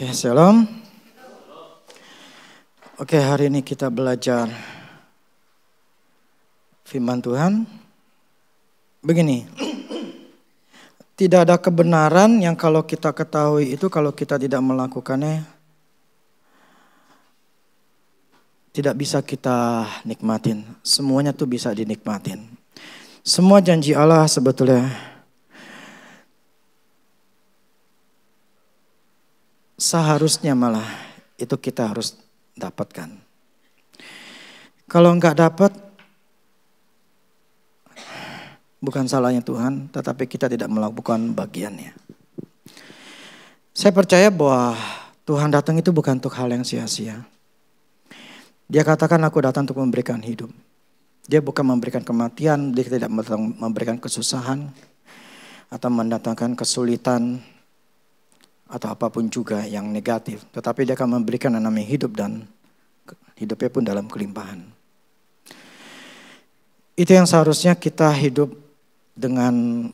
Oke, shalom. Oke, hari ini kita belajar firman Tuhan. Begini, tidak ada kebenaran yang kalau kita ketahui itu kalau kita tidak melakukannya tidak bisa kita nikmatin. Semuanya tuh bisa dinikmatin. Semua janji Allah sebetulnya seharusnya malah itu kita harus dapatkan. Kalau enggak dapat, bukan salahnya Tuhan, tetapi kita tidak melakukan bagiannya. Saya percaya bahwa Tuhan datang itu bukan untuk hal yang sia-sia. Dia katakan aku datang untuk memberikan hidup. Dia bukan memberikan kematian, dia tidak memberikan kesusahan atau mendatangkan kesulitan atau apapun juga yang negatif. Tetapi dia akan memberikan yang namanya hidup dan hidupnya pun dalam kelimpahan. Itu yang seharusnya kita hidup dengan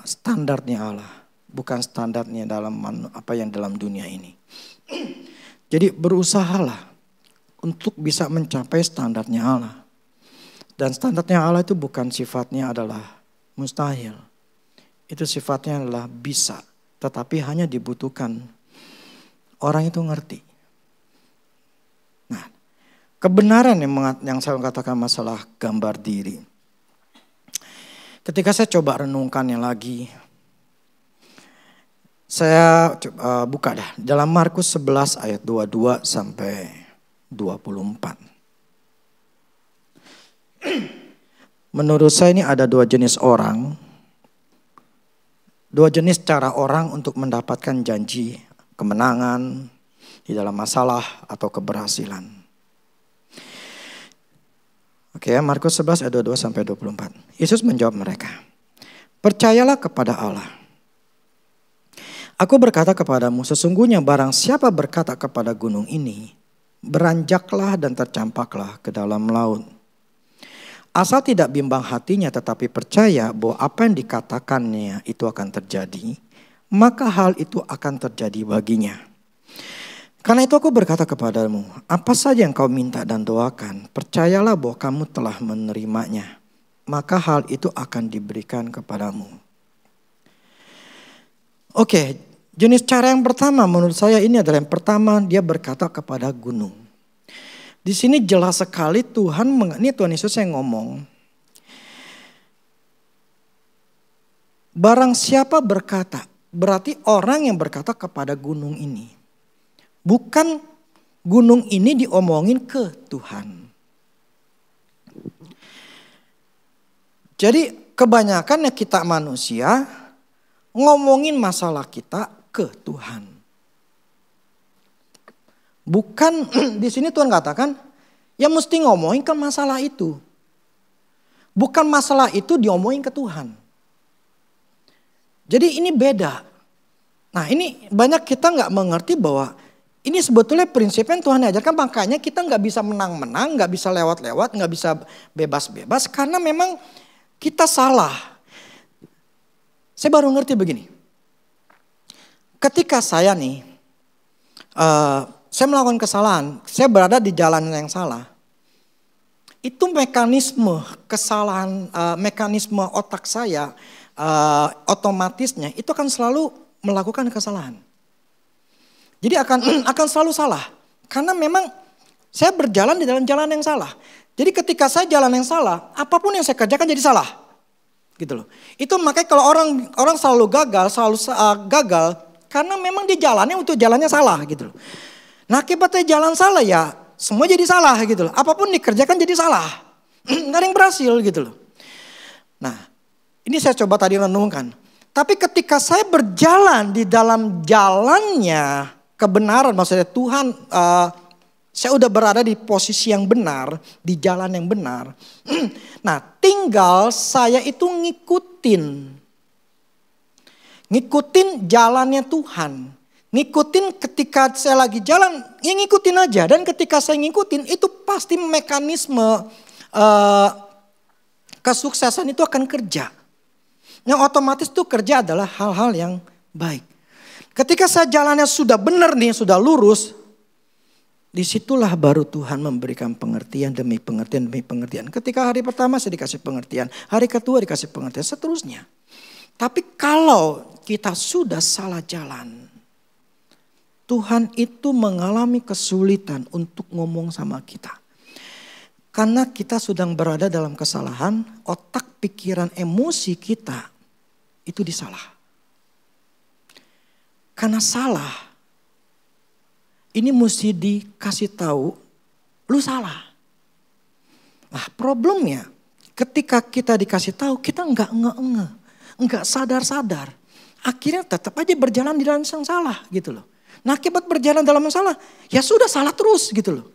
standarnya Allah. Bukan standarnya dalam apa yang dalam dunia ini. Jadi berusahalah untuk bisa mencapai standarnya Allah. Dan standarnya Allah itu bukan sifatnya adalah mustahil. Itu sifatnya adalah bisa. Tetapi hanya dibutuhkan orang itu ngerti. Nah, kebenaran yang saya katakan masalah gambar diri. Ketika saya coba renungkannya lagi, saya buka dah dalam Markus 11 ayat 22 sampai 24. Menurut saya ini ada dua jenis orang. Dua jenis cara orang untuk mendapatkan janji kemenangan di dalam masalah atau keberhasilan. Oke, Markus 11 ayat 22 sampai 24. Yesus menjawab mereka, "Percayalah kepada Allah. Aku berkata kepadamu, sesungguhnya barang siapa berkata kepada gunung ini, beranjaklah dan tercampaklah ke dalam laut. Asal tidak bimbang hatinya tetapi percaya bahwa apa yang dikatakannya itu akan terjadi, maka hal itu akan terjadi baginya. Karena itu aku berkata kepadamu, apa saja yang kau minta dan doakan, percayalah bahwa kamu telah menerimanya, maka hal itu akan diberikan kepadamu." Oke, jenis cara yang pertama menurut saya ini adalah yang pertama dia berkata kepada gunung. Di sini jelas sekali ini Tuhan Yesus yang ngomong. Barang siapa berkata, berarti orang yang berkata kepada gunung ini. Bukan gunung ini diomongin ke Tuhan. Jadi kebanyakan ya kita manusia ngomongin masalah kita ke Tuhan. Bukan di sini Tuhan katakan ya mesti ngomongin ke masalah itu. Bukan masalah itu diomongin ke Tuhan. Jadi ini beda. Nah ini banyak kita nggak mengerti bahwa ini sebetulnya prinsipnya Tuhan ajarkan, makanya kita nggak bisa menang-menang, nggak bisa lewat-lewat, nggak bisa bebas-bebas karena memang kita salah. Saya baru ngerti begini. Ketika saya nih saya melakukan kesalahan, saya berada di jalan yang salah. Itu mekanisme kesalahan, mekanisme otak saya otomatisnya itu akan selalu melakukan kesalahan. Jadi akan selalu salah. Karena memang saya berjalan di dalam jalan yang salah. Jadi ketika saya jalan yang salah, apapun yang saya kerjakan jadi salah. Gitu loh. Itu makanya kalau orang selalu gagal karena memang di jalannya untuk jalannya salah gitu loh. Nah akibatnya jalan salah ya semua jadi salah gitu loh. Apapun dikerjakan jadi salah. Nggak ada yang berhasil gitu loh. Nah ini saya coba tadi renungkan. Tapi ketika saya berjalan di dalam jalannya kebenaran. Maksudnya Tuhan saya udah berada di posisi yang benar. Di jalan yang benar. Nah tinggal saya itu ngikutin jalannya Tuhan. Ngikutin ketika saya lagi jalan, ya ngikutin aja. Dan ketika saya ngikutin itu pasti mekanisme kesuksesan itu akan kerja. Yang otomatis itu kerja adalah hal-hal yang baik. Ketika saya jalannya sudah benar nih, sudah lurus, disitulah baru Tuhan memberikan pengertian demi pengertian demi pengertian. Ketika hari pertama saya dikasih pengertian, hari kedua dikasih pengertian, seterusnya. Tapi kalau kita sudah salah jalan, Tuhan itu mengalami kesulitan untuk ngomong sama kita. Karena kita sedang berada dalam kesalahan, otak, pikiran, emosi kita itu disalah. Karena salah, ini mesti dikasih tahu, lu salah. Nah problemnya ketika kita dikasih tahu, kita enggak sadar-sadar. Akhirnya tetap aja berjalan di dalam yang salah gitu loh. Nah akibat berjalan dalam yang salah, ya sudah salah terus gitu loh.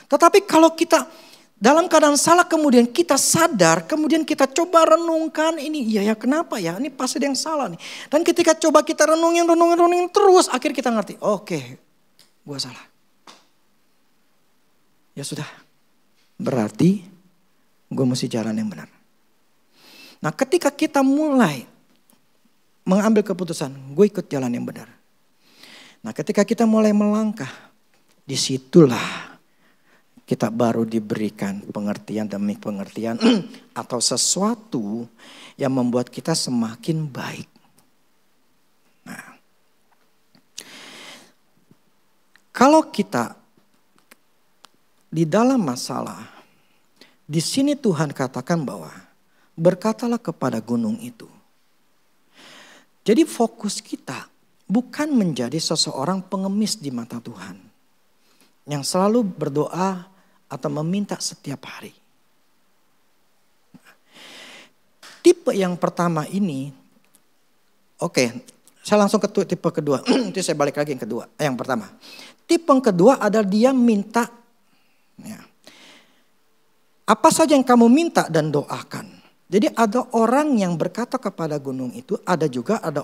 Tetapi kalau kita dalam keadaan salah kemudian kita sadar, kemudian kita coba renungkan ini, ya kenapa ya, ini pasti ada yang salah nih. Dan ketika coba kita renungin terus, akhirnya kita ngerti, oke, gue salah. Ya sudah, berarti gue mesti jalan yang benar. Nah ketika kita mulai mengambil keputusan, gue ikut jalan yang benar. Nah ketika kita mulai melangkah, disitulah kita baru diberikan pengertian demi pengertian atau sesuatu yang membuat kita semakin baik. Nah, kalau kita di dalam masalah, di sini Tuhan katakan bahwa berkatalah kepada gunung itu. Jadi fokus kita bukan menjadi seseorang pengemis di mata Tuhan. Yang selalu berdoa atau meminta setiap hari. Tipe yang pertama ini, oke, saya langsung ke tipe kedua. Nanti saya balik lagi yang kedua, yang pertama. Tipe yang kedua adalah dia minta, ya, apa saja yang kamu minta dan doakan. Jadi ada orang yang berkata kepada gunung itu, ada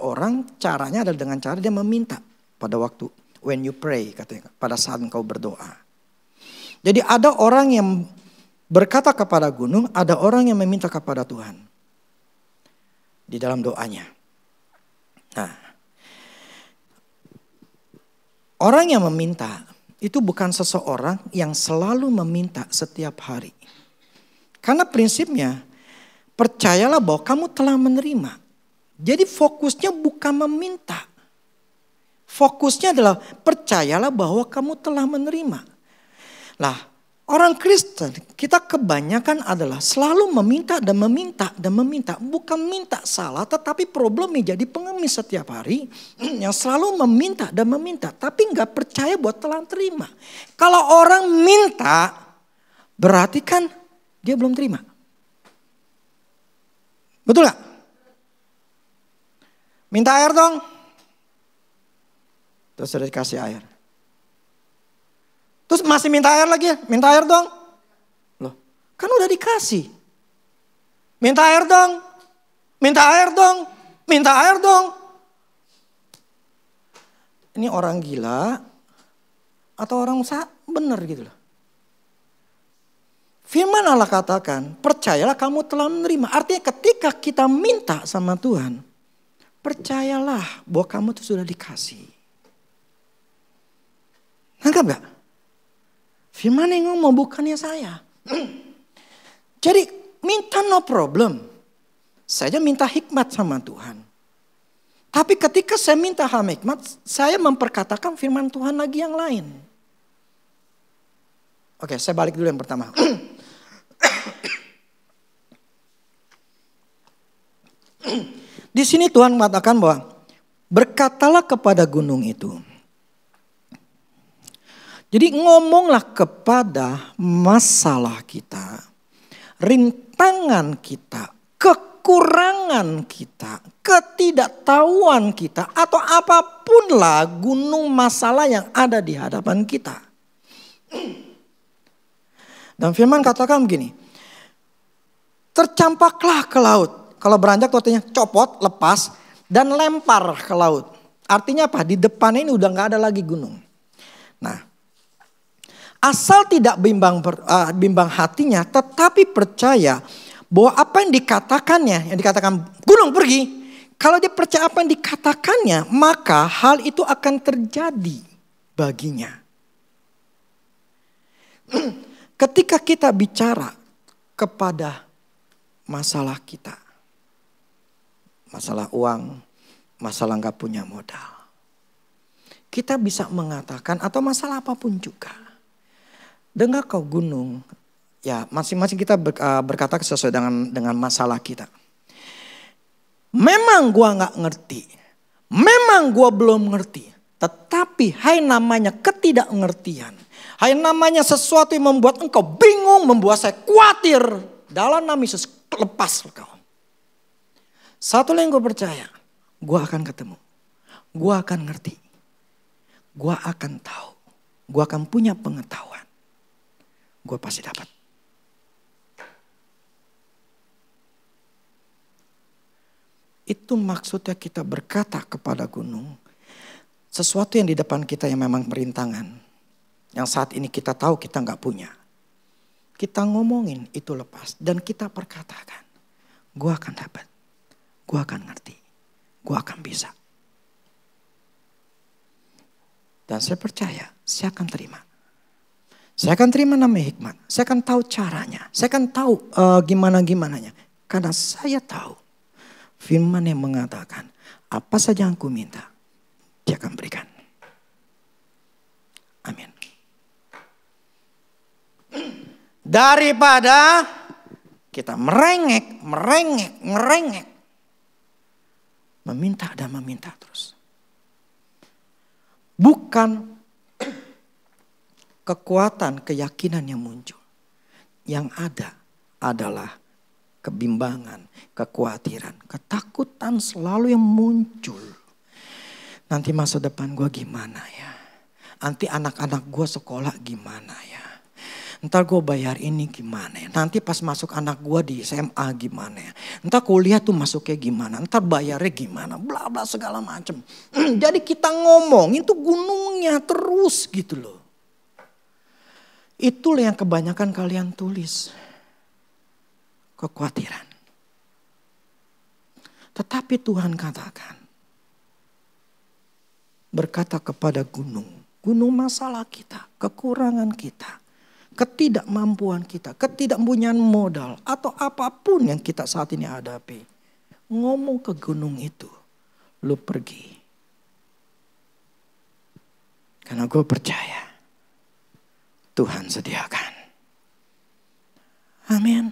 orang caranya adalah dengan cara dia meminta pada waktu when you pray, katanya, pada saat engkau berdoa. Jadi ada orang yang berkata kepada gunung, ada orang yang meminta kepada Tuhan di dalam doanya. Nah, orang yang meminta itu bukan seseorang yang selalu meminta setiap hari. Karena prinsipnya, percayalah bahwa kamu telah menerima. Jadi fokusnya bukan meminta. Fokusnya adalah percayalah bahwa kamu telah menerima. Lah, orang Kristen kita kebanyakan adalah selalu meminta dan meminta dan meminta. Bukan minta salah, tetapi problemnya jadi pengemis setiap hari. Yang selalu meminta dan meminta, tapi nggak percaya bahwa telah terima. Kalau orang minta, berarti kan dia belum terima. Betul gak? Minta air dong. Terus sudah dikasih air. Terus masih minta air lagi ya? Minta air dong. Loh, kan udah dikasih. Minta air dong. Minta air dong. Minta air dong. Ini orang gila atau orang benar gitu loh. Firman Allah katakan, percayalah kamu telah menerima. Artinya ketika kita minta sama Tuhan, percayalah bahwa kamu itu sudah dikasih. Nangkap gak? Firman yang ngomong bukannya saya. Jadi minta no problem. Saya minta hikmat sama Tuhan. Tapi ketika saya minta hikmat, saya memperkatakan firman Tuhan lagi yang lain. Oke, saya balik dulu yang pertama. Di sini Tuhan mengatakan bahwa berkatalah kepada gunung itu. Jadi ngomonglah kepada masalah kita, rintangan kita, kekurangan kita, ketidaktahuan kita, atau apapun lah gunung masalah yang ada di hadapan kita. Dan firman katakan begini, tercampaklah ke laut. Kalau beranjak itu artinya copot, lepas, dan lempar ke laut. Artinya apa? Di depan ini udah gak ada lagi gunung. Nah, asal tidak bimbang hatinya, tetapi percaya bahwa apa yang dikatakannya, yang dikatakan gunung pergi, Kalau dia percaya apa yang dikatakannya, maka hal itu akan terjadi baginya. Ketika kita bicara kepada masalah kita, masalah uang, masalah gak punya modal, kita bisa mengatakan, atau masalah apapun juga, dengar kau gunung, ya masing-masing kita berkata sesuai dengan masalah kita. Memang gua gak ngerti, memang gua belum ngerti, tetapi hai namanya ketidakngertian, hai namanya sesuatu yang membuat engkau bingung, membuat saya khawatir, dalam nama Yesus lepas kau. Satu yang gue percaya, gue akan ketemu, gue akan ngerti, gue akan tahu, gue akan punya pengetahuan, gue pasti dapat. Itu maksudnya kita berkata kepada gunung, sesuatu yang di depan kita yang memang perintangan, yang saat ini kita tahu kita gak punya. Kita ngomongin itu lepas dan kita perkatakan, gue akan dapat, gue akan ngerti, gue akan bisa. Dan saya percaya, saya akan terima. Saya akan terima namanya hikmat, saya akan tahu caranya, saya akan tahu gimana-gimananya. Karena saya tahu firman yang mengatakan, apa saja yang ku minta, dia akan berikan. Amin. Daripada kita merengek, meminta dan meminta terus. Bukan kekuatan, keyakinan yang muncul. Yang ada adalah kebimbangan, kekhawatiran, ketakutan selalu yang muncul. Nanti masa depan gue gimana ya? Nanti anak-anak gue sekolah gimana ya? Ntar gue bayar ini gimana ya? Nanti pas masuk anak gue di SMA gimana ya? Ntar kuliah tuh masuknya gimana? Ntar bayarnya gimana? Bla bla segala macam. Jadi kita ngomong itu gunungnya terus gitu loh. Itulah yang kebanyakan kalian tulis. Kekhawatiran. Tetapi Tuhan katakan. Berkata kepada gunung. Gunung masalah kita. Kekurangan kita. Ketidakmampuan kita. Ketidakpunyaan modal. Atau apapun yang kita saat ini hadapi. Ngomong ke gunung itu. Lu pergi. Karena gue percaya. Tuhan sediakan. Amin.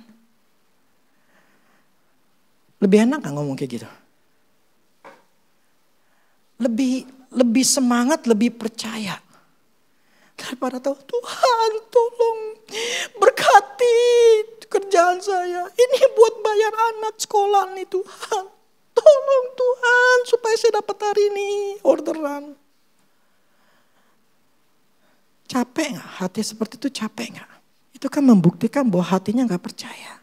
Lebih enak gak ngomong kayak gitu? Lebih semangat, lebih percaya. Daripada tahu, Tuhan tolong berkati kerjaan saya. Ini buat bayar anak sekolah nih Tuhan. Tolong Tuhan supaya saya dapat hari ini orderan. Capek gak? Hati seperti itu capek gak? Itu kan membuktikan bahwa hatinya gak percaya.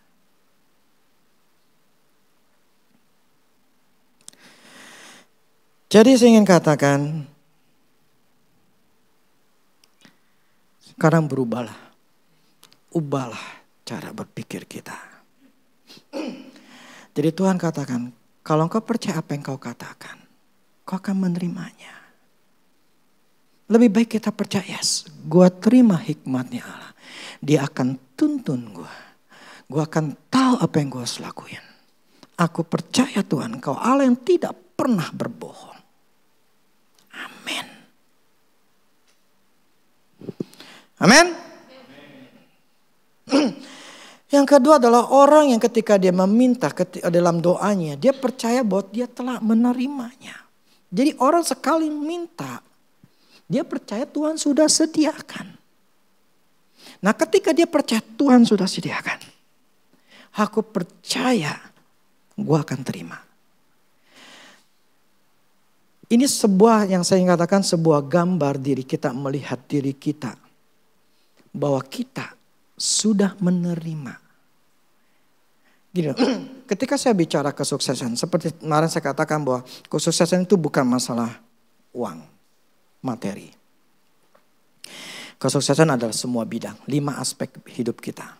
Jadi saya ingin katakan, sekarang berubahlah. Ubahlah cara berpikir kita. Jadi Tuhan katakan, kalau engkau percaya apa yang kau katakan, kau akan menerimanya. Lebih baik kita percaya, gue terima hikmatnya Allah. Dia akan tuntun gue. Gue akan tahu apa yang gue harus lakuin. Aku percaya Tuhan, Kau Allah yang tidak pernah berbohong. Amin. Amin. Yang kedua adalah orang yang ketika dia meminta dalam doanya, dia percaya bahwa dia telah menerimanya. Jadi orang sekali minta, dia percaya Tuhan sudah sediakan. Nah ketika dia percaya Tuhan sudah sediakan, aku percaya gue akan terima. Ini sebuah yang saya katakan sebuah gambar diri kita, melihat diri kita. Bahwa kita sudah menerima. Gini, ketika saya bicara kesuksesan, seperti kemarin saya katakan bahwa kesuksesan itu bukan masalah uang, materi. Kesuksesan adalah semua bidang, 5 aspek hidup kita.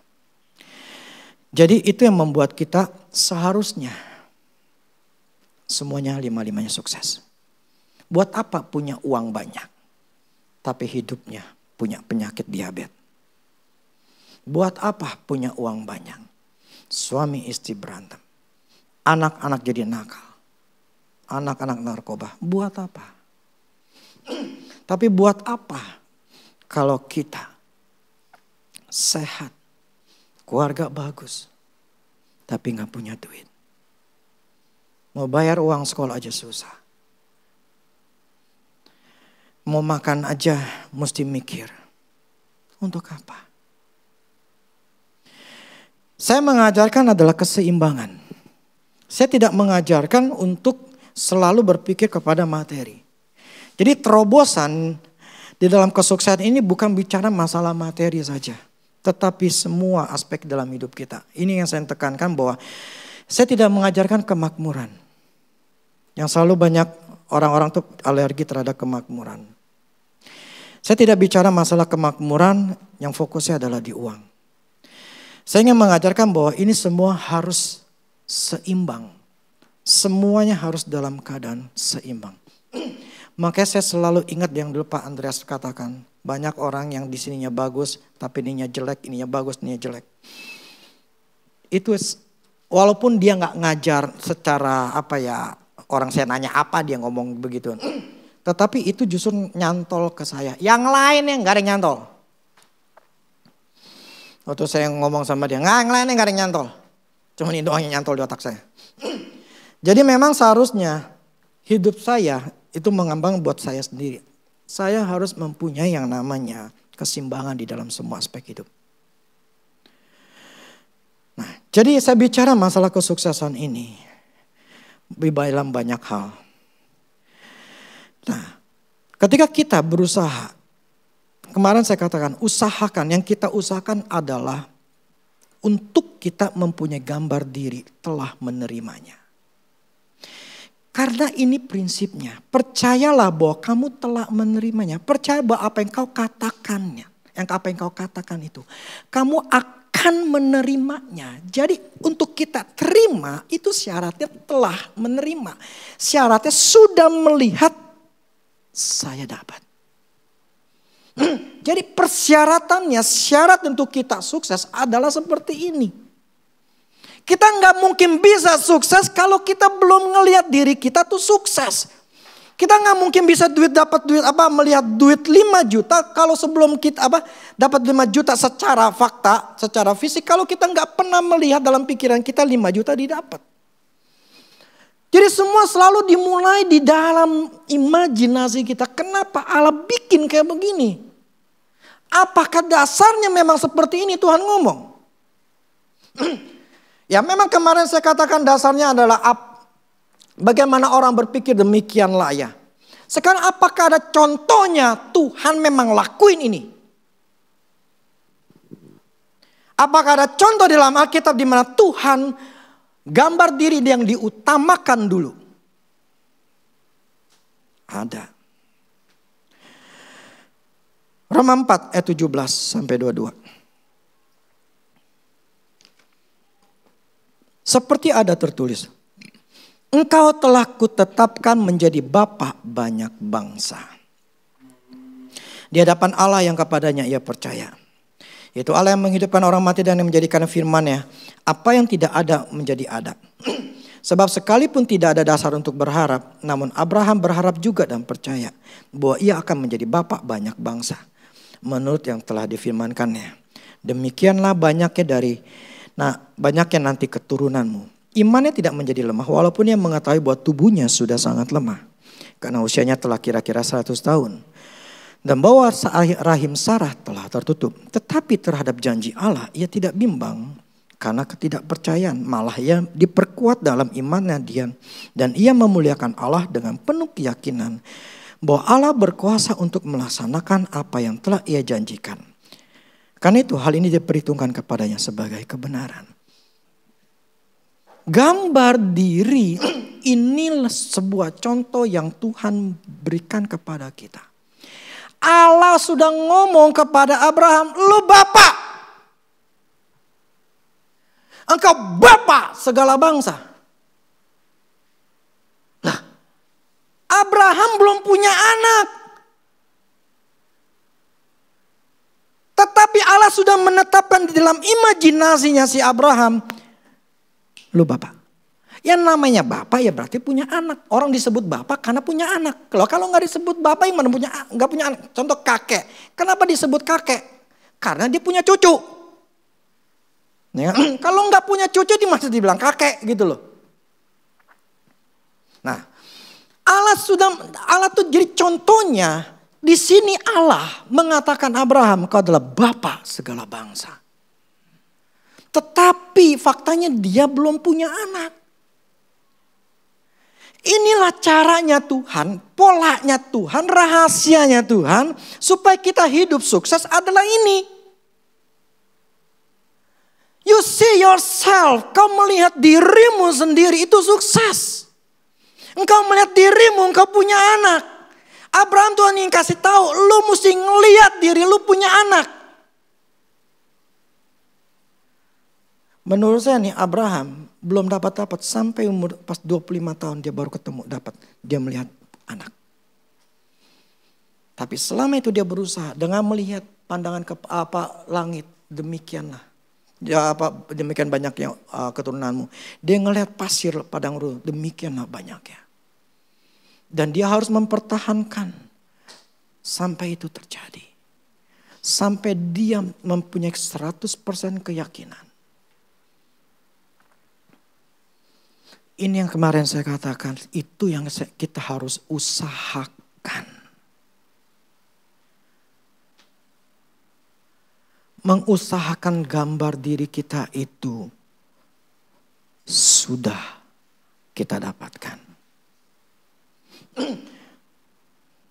Jadi itu yang membuat kita seharusnya semuanya lima-limanya sukses. Buat apa punya uang banyak, tapi hidupnya punya penyakit diabetes? Buat apa punya uang banyak, suami istri berantem, anak-anak jadi nakal, anak-anak narkoba? Buat apa? Tapi buat apa kalau kita sehat, keluarga bagus, tapi gak punya duit? Mau bayar uang sekolah aja susah. Mau makan aja mesti mikir. Untuk apa? Saya mengajarkan adalah keseimbangan. Saya tidak mengajarkan untuk selalu berpikir kepada materi. Jadi terobosan di dalam kesuksesan ini bukan bicara masalah materi saja, tetapi semua aspek dalam hidup kita. Ini yang saya tekankan, bahwa saya tidak mengajarkan kemakmuran. Yang selalu banyak orang-orang tuh alergi terhadap kemakmuran. Saya tidak bicara masalah kemakmuran yang fokusnya adalah di uang. Saya ingin mengajarkan bahwa ini semua harus seimbang. Semuanya harus dalam keadaan seimbang. Makanya saya selalu ingat yang dulu Pak Andreas katakan. Banyak orang yang di sininya bagus, tapi ininya jelek, ininya bagus, ininya jelek. Itu walaupun dia gak ngajar secara orang saya nanya apa dia ngomong begitu. Tetapi itu justru nyantol ke saya. Yang lain yang gak ada yang nyantol. Waktu saya ngomong sama dia, yang lainnya gak ada yang nyantol. Cuma ini doang yang nyantol di otak saya. Jadi memang seharusnya hidup saya itu mengembang buat saya sendiri. Saya harus mempunyai yang namanya keseimbangan di dalam semua aspek hidup. Nah, jadi saya bicara masalah kesuksesan ini dalam banyak hal. Nah, ketika kita berusaha, kemarin saya katakan usahakan, yang kita usahakan adalah untuk kita mempunyai gambar diri telah menerimanya. Karena ini prinsipnya, percayalah bahwa kamu telah menerimanya. Percaya bahwa apa yang kau katakannya, apa yang kau katakan itu, kamu akan menerimanya. Jadi untuk kita terima itu syaratnya telah menerima. Syaratnya sudah melihat saya dapat. Jadi persyaratannya, syarat untuk kita sukses adalah seperti ini. Kita nggak mungkin bisa sukses kalau kita belum ngelihat diri kita tuh sukses. Kita nggak mungkin bisa melihat duit 5 juta kalau sebelum kita dapat 5 juta secara fakta, secara fisik, kalau kita nggak pernah melihat dalam pikiran kita 5 juta didapat. Jadi semua selalu dimulai di dalam imajinasi kita. Kenapa Allah bikin kayak begini? Apakah dasarnya memang seperti ini Tuhan ngomong? Ya memang kemarin saya katakan dasarnya adalah bagaimana orang berpikir demikianlah ya. Sekarang apakah ada contohnya Tuhan memang lakuin ini? Apakah ada contoh di dalam Alkitab di mana Tuhan gambar diri yang diutamakan dulu? Ada. Roma 4 ayat 17 sampai 22. Seperti ada tertulis, engkau telah kutetapkan menjadi bapa banyak bangsa. Di hadapan Allah yang kepadanya ia percaya. Yaitu Allah yang menghidupkan orang mati dan yang menjadikan firman-Nya. Apa yang tidak ada menjadi ada. Sebab sekalipun tidak ada dasar untuk berharap, namun Abraham berharap juga dan percaya bahwa ia akan menjadi bapa banyak bangsa. Menurut yang telah difirmankannya. Demikianlah banyaknya nanti keturunanmu. Imannya tidak menjadi lemah walaupun ia mengetahui bahwa tubuhnya sudah sangat lemah. Karena usianya telah kira-kira 100 tahun. Dan bahwa rahim Sarah telah tertutup. Tetapi terhadap janji Allah ia tidak bimbang. Karena ketidakpercayaan, malah ia diperkuat dalam imannya dan ia memuliakan Allah dengan penuh keyakinan bahwa Allah berkuasa untuk melaksanakan apa yang telah ia janjikan. Karena itu hal ini diperhitungkan kepadanya sebagai kebenaran. Gambar diri inilah sebuah contoh yang Tuhan berikan kepada kita. Allah sudah ngomong kepada Abraham, lu bapak. Engkau bapak segala bangsa. Abraham belum punya anak. Tetapi Allah sudah menetapkan di dalam imajinasinya si Abraham. Lu bapak. Yang namanya bapak ya berarti punya anak. Orang disebut bapak karena punya anak. Kalau nggak disebut bapak yang mana nggak punya anak. Contoh kakek. Kenapa disebut kakek? Karena dia punya cucu. Ya, kalau nggak punya cucu masih dibilang kakek gitu loh. Nah, Allah tuh jadi contohnya di sini Allah mengatakan Abraham kau adalah bapak segala bangsa. Tetapi faktanya dia belum punya anak. Inilah caranya Tuhan, polanya Tuhan, rahasianya Tuhan supaya kita hidup sukses adalah ini. You see yourself, kau melihat dirimu sendiri itu sukses. Engkau melihat dirimu, engkau punya anak. Abraham Tuhan yang kasih tahu, lu mesti ngelihat diri lu punya anak. Menurut saya nih Abraham belum dapat sampai umur pas 25 tahun dia baru ketemu dia melihat anak. Tapi selama itu dia berusaha dengan melihat pandangan ke langit, demikianlah. Demikian banyaknya keturunanmu. Dia ngelihat pasir padang rumput, demikianlah banyaknya. Dan dia harus mempertahankan sampai itu terjadi. Sampai dia mempunyai 100% keyakinan. Ini yang kemarin saya katakan, itu yang kita harus usahakan. Mengusahakan gambar diri kita itu sudah kita dapatkan.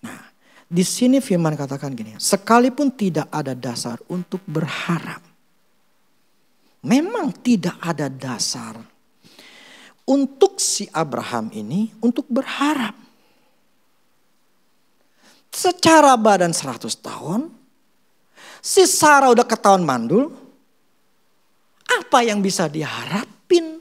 Nah, di sini firman katakan gini, sekalipun tidak ada dasar untuk berharap. Memang tidak ada dasar untuk si Abraham ini untuk berharap. Secara badan 100 tahun, si Sarah udah ketahuan mandul, apa yang bisa diharapin?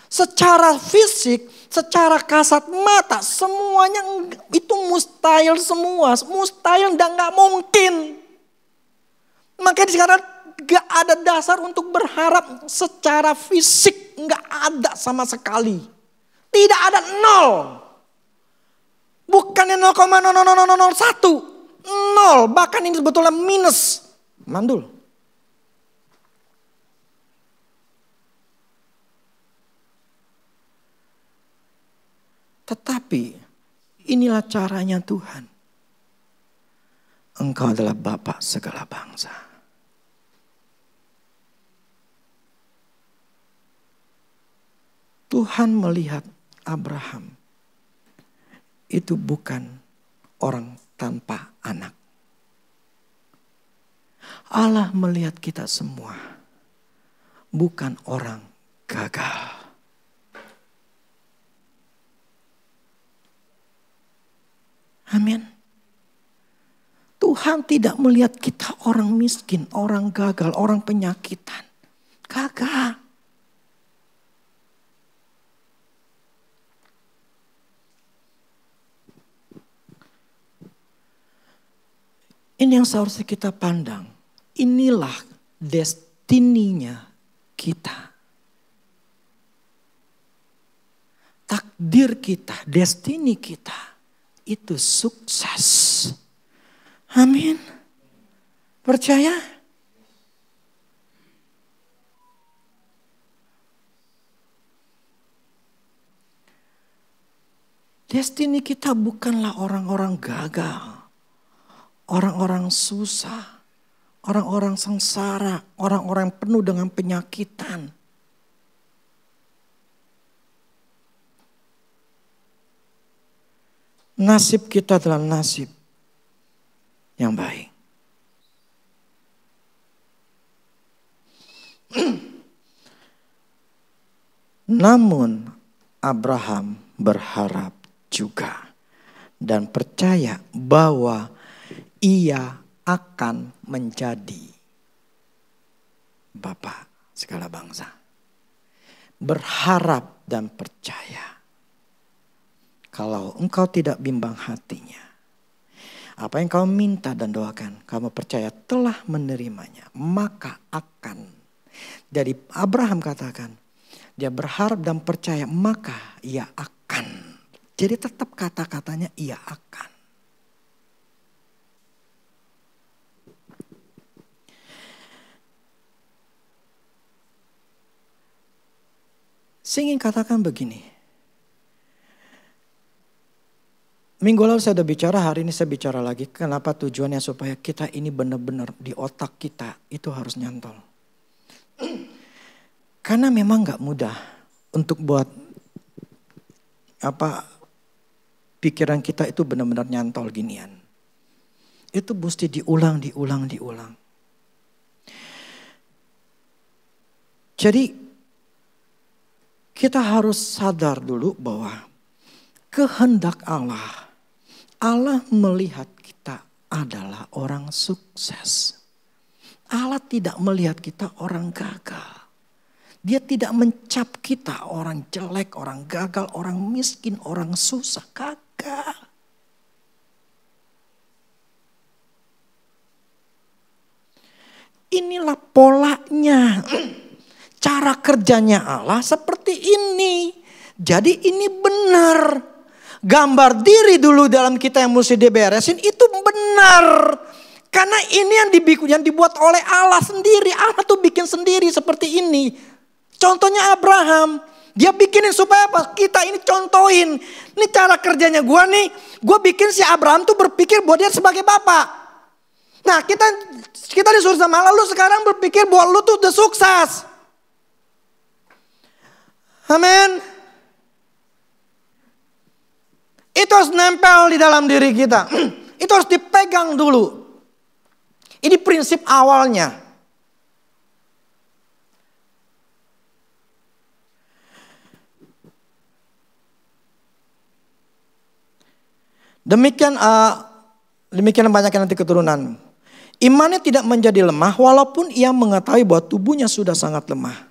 Secara fisik, secara kasat mata, semuanya itu mustahil semua. Mustahil dan gak mungkin. Makanya sekarang gak ada dasar untuk berharap secara fisik. Gak ada sama sekali. Tidak ada nol. Bukannya 0,00001. Nol. Bahkan ini sebetulnya minus. Mandul. Tetapi inilah caranya Tuhan. Engkau adalah Bapa segala bangsa. Tuhan melihat Abraham itu bukan orang tanpa anak. Allah melihat kita semua bukan orang gagal. Amin. Tuhan tidak melihat kita orang miskin, orang gagal, orang penyakitan. Gagal. Ini yang seharusnya kita pandang. Inilah destininya kita. Takdir kita, destini kita itu sukses. Amin. Percaya? Destini kita bukanlah orang-orang gagal. Orang-orang susah, orang-orang sengsara, orang-orang yang penuh dengan penyakitan. Nasib kita adalah nasib yang baik. Namun Abraham berharap juga dan percaya bahwa ia akan menjadi Bapa segala bangsa. Berharap dan percaya. Kalau engkau tidak bimbang hatinya, apa yang kau minta dan doakan, kamu percaya telah menerimanya, maka akan. Jadi Abraham katakan, dia berharap dan percaya, maka ia akan. Jadi tetap kata-katanya ia akan. Saya ingin katakan begini. Minggu lalu saya sudah bicara, hari ini saya bicara lagi. Kenapa tujuannya? Supaya kita ini benar-benar di otak kita itu harus nyantol. Karena memang gak mudah untuk buat pikiran kita itu benar-benar nyantol ginian. Itu mesti diulang. Jadi kita harus sadar dulu bahwa kehendak Allah melihat kita adalah orang sukses. Allah tidak melihat kita orang gagal. Dia tidak mencap kita orang jelek, orang gagal, orang miskin, orang susah. Gagal. Inilah polanya. Cara kerjanya Allah seperti ini. Jadi ini benar. Gambar diri dulu dalam kita yang mesti diberesin itu benar. Karena ini yang dibuat oleh Allah sendiri. Allah tuh bikin sendiri seperti ini. Contohnya Abraham. Dia bikinin supaya apa? Kita ini contohin. Ini cara kerjanya gue nih. Gue bikin si Abraham tuh berpikir bahwa dia sebagai bapak. Nah kita disuruh sama Allah. Lu sekarang berpikir bahwa lu tuh udah sukses. Amin. Itu harus nempel di dalam diri kita. Itu harus dipegang dulu. Ini prinsip awalnya. Demikian banyaknya nanti keturunan. Imannya tidak menjadi lemah walaupun ia mengetahui bahwa tubuhnya sudah sangat lemah.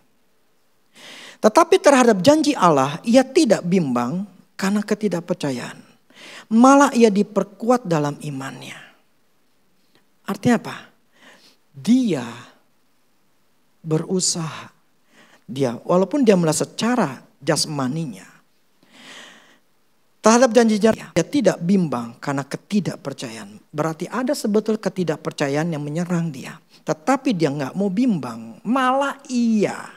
Tetapi terhadap janji Allah ia tidak bimbang karena ketidakpercayaan. Malah ia diperkuat dalam imannya. Artinya apa? Dia berusaha. Walaupun dia merasa secara jasmaninya. Terhadap janji-janji dia tidak bimbang karena ketidakpercayaan. Berarti ada sebetulnya ketidakpercayaan yang menyerang dia. Tetapi dia gak mau bimbang. Malah ia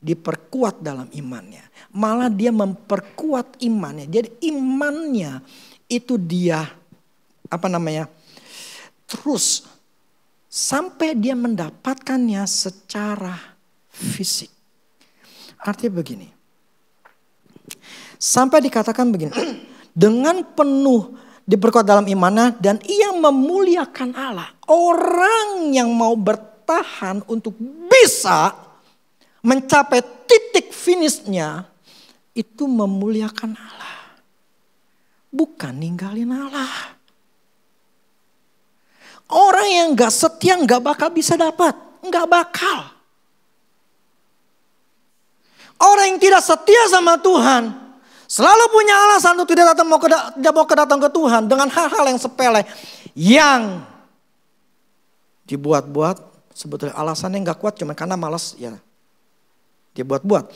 diperkuat dalam imannya. Malah dia memperkuat imannya. Jadi imannya itu dia terus sampai dia mendapatkannya secara fisik. Artinya begini. Sampai dikatakan begini. Dengan penuh diperkuat dalam imannya dan ia memuliakan Allah. Orang yang mau bertahan untuk bisa mencapai titik finishnya itu memuliakan Allah. Bukan ninggalin Allah. Orang yang gak setia gak bakal bisa dapat. Gak bakal. Orang yang tidak setia sama Tuhan selalu punya alasan untuk tidak mau kedatang ke Tuhan dengan hal-hal yang sepele yang dibuat-buat. Sebetulnya alasannya gak kuat cuma karena malas ya. Dia buat-buat.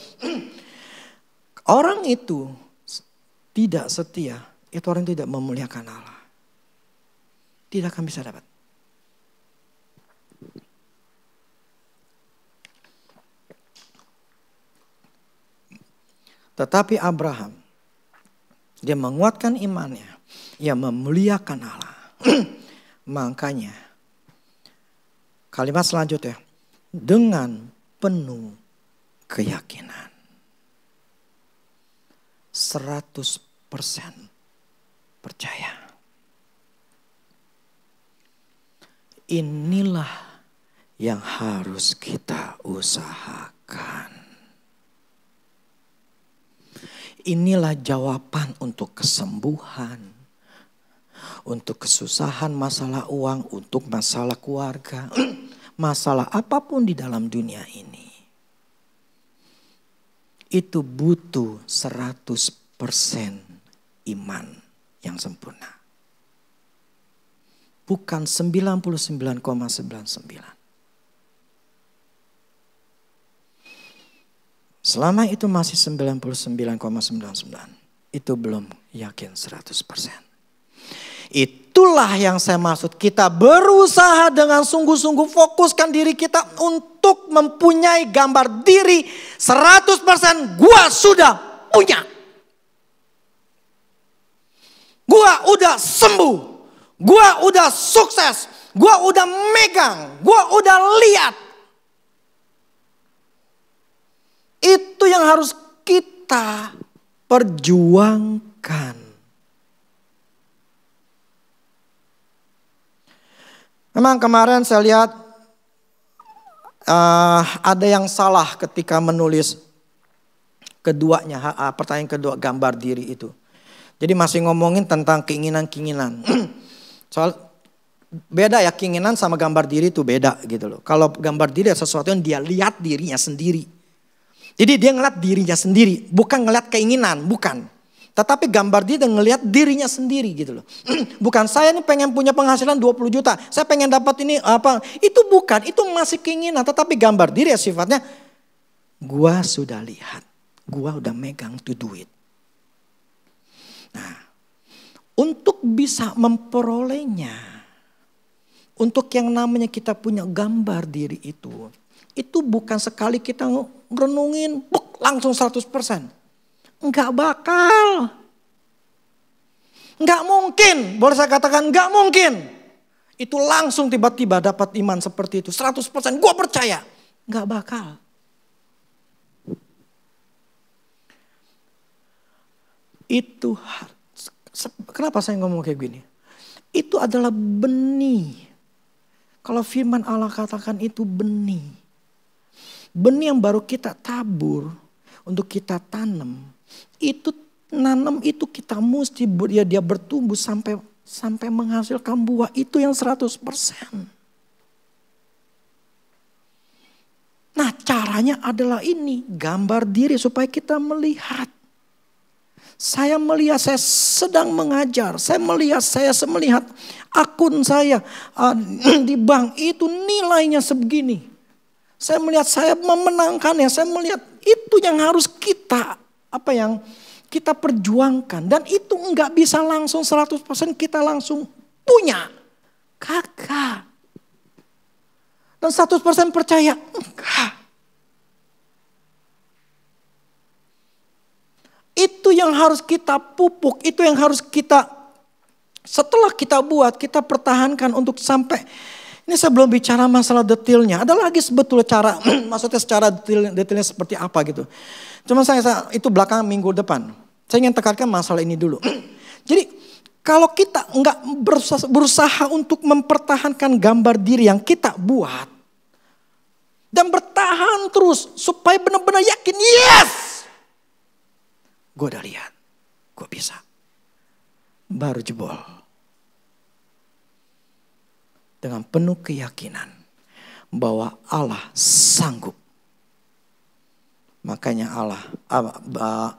Orang itu tidak setia. Itu orang yang tidak memuliakan Allah. Tidak akan bisa dapat. Tetapi Abraham. Dia menguatkan imannya. Ia memuliakan Allah. Makanya. Kalimat selanjutnya. Dengan penuh keyakinan. 100% percaya. Inilah yang harus kita usahakan. Inilah jawaban untuk kesembuhan, untuk kesusahan, masalah uang, untuk masalah keluarga, masalah apapun di dalam dunia ini. Itu butuh 100% iman yang sempurna. Bukan 99,99. Selama itu masih 99,99, itu belum yakin 100%. Itulah yang saya maksud, kita berusaha dengan sungguh-sungguh fokuskan diri kita untuk mempunyai gambar diri 100%. Gua sudah punya. Gua udah sembuh. Gua udah sukses. Gua udah megang. Gua udah lihat. Itu yang harus kita perjuangkan. Memang kemarin saya lihat ada yang salah ketika menulis keduanya, pertanyaan kedua, gambar diri itu. Jadi masih ngomongin tentang keinginan-keinginan. Soal beda ya, keinginan sama gambar diri itu beda gitu loh. Kalau gambar diri sesuatu yang dia lihat dirinya sendiri. Jadi dia ngeliat dirinya sendiri, bukan ngeliat keinginan, bukan. Tetapi gambar dia dan ngeliat dirinya sendiri gitu loh. Bukan saya ini pengen punya penghasilan 20 juta, saya pengen dapat ini apa. Itu bukan, itu masih keinginan. Tetapi gambar diri ya sifatnya, gua sudah lihat, gua udah megang tuh duit. Nah, untuk bisa memperolehnya, untuk yang namanya kita punya gambar diri itu bukan sekali kita renungin, langsung 100%. Enggak bakal. Enggak mungkin, boleh saya katakan enggak mungkin. Itu langsung tiba-tiba dapat iman seperti itu, 100%, gue percaya. Enggak bakal. Itu, kenapa saya ngomong kayak gini? Itu adalah benih. Kalau firman Allah katakan itu benih. Benih yang baru kita tabur untuk kita tanam. Itu nanam itu kita mesti dia bertumbuh sampai menghasilkan buah itu yang 100%. Nah, caranya adalah ini, gambar diri supaya kita melihat. Saya melihat saya sedang mengajar, saya melihat akun saya di bank itu nilainya sebegini. Saya melihat saya memenangkannya, saya melihat itu yang harus kita perjuangkan. Dan itu enggak bisa langsung 100% kita langsung punya. Kagak. Dan 100% percaya, enggak. Itu yang harus kita pupuk, itu yang harus kita, setelah kita buat, kita pertahankan untuk sampai. Ini saya belum bicara masalah detailnya. Ada lagi sebetulnya cara, maksudnya secara detailnya seperti apa gitu. Cuma saya itu belakang minggu depan. Saya ingin tekankan masalah ini dulu. Jadi kalau kita enggak berusaha untuk mempertahankan gambar diri yang kita buat. Dan bertahan terus supaya benar-benar yakin, yes! Gue udah lihat, gue bisa. Baru jebol. Dengan penuh keyakinan bahwa Allah sanggup. Makanya bahwa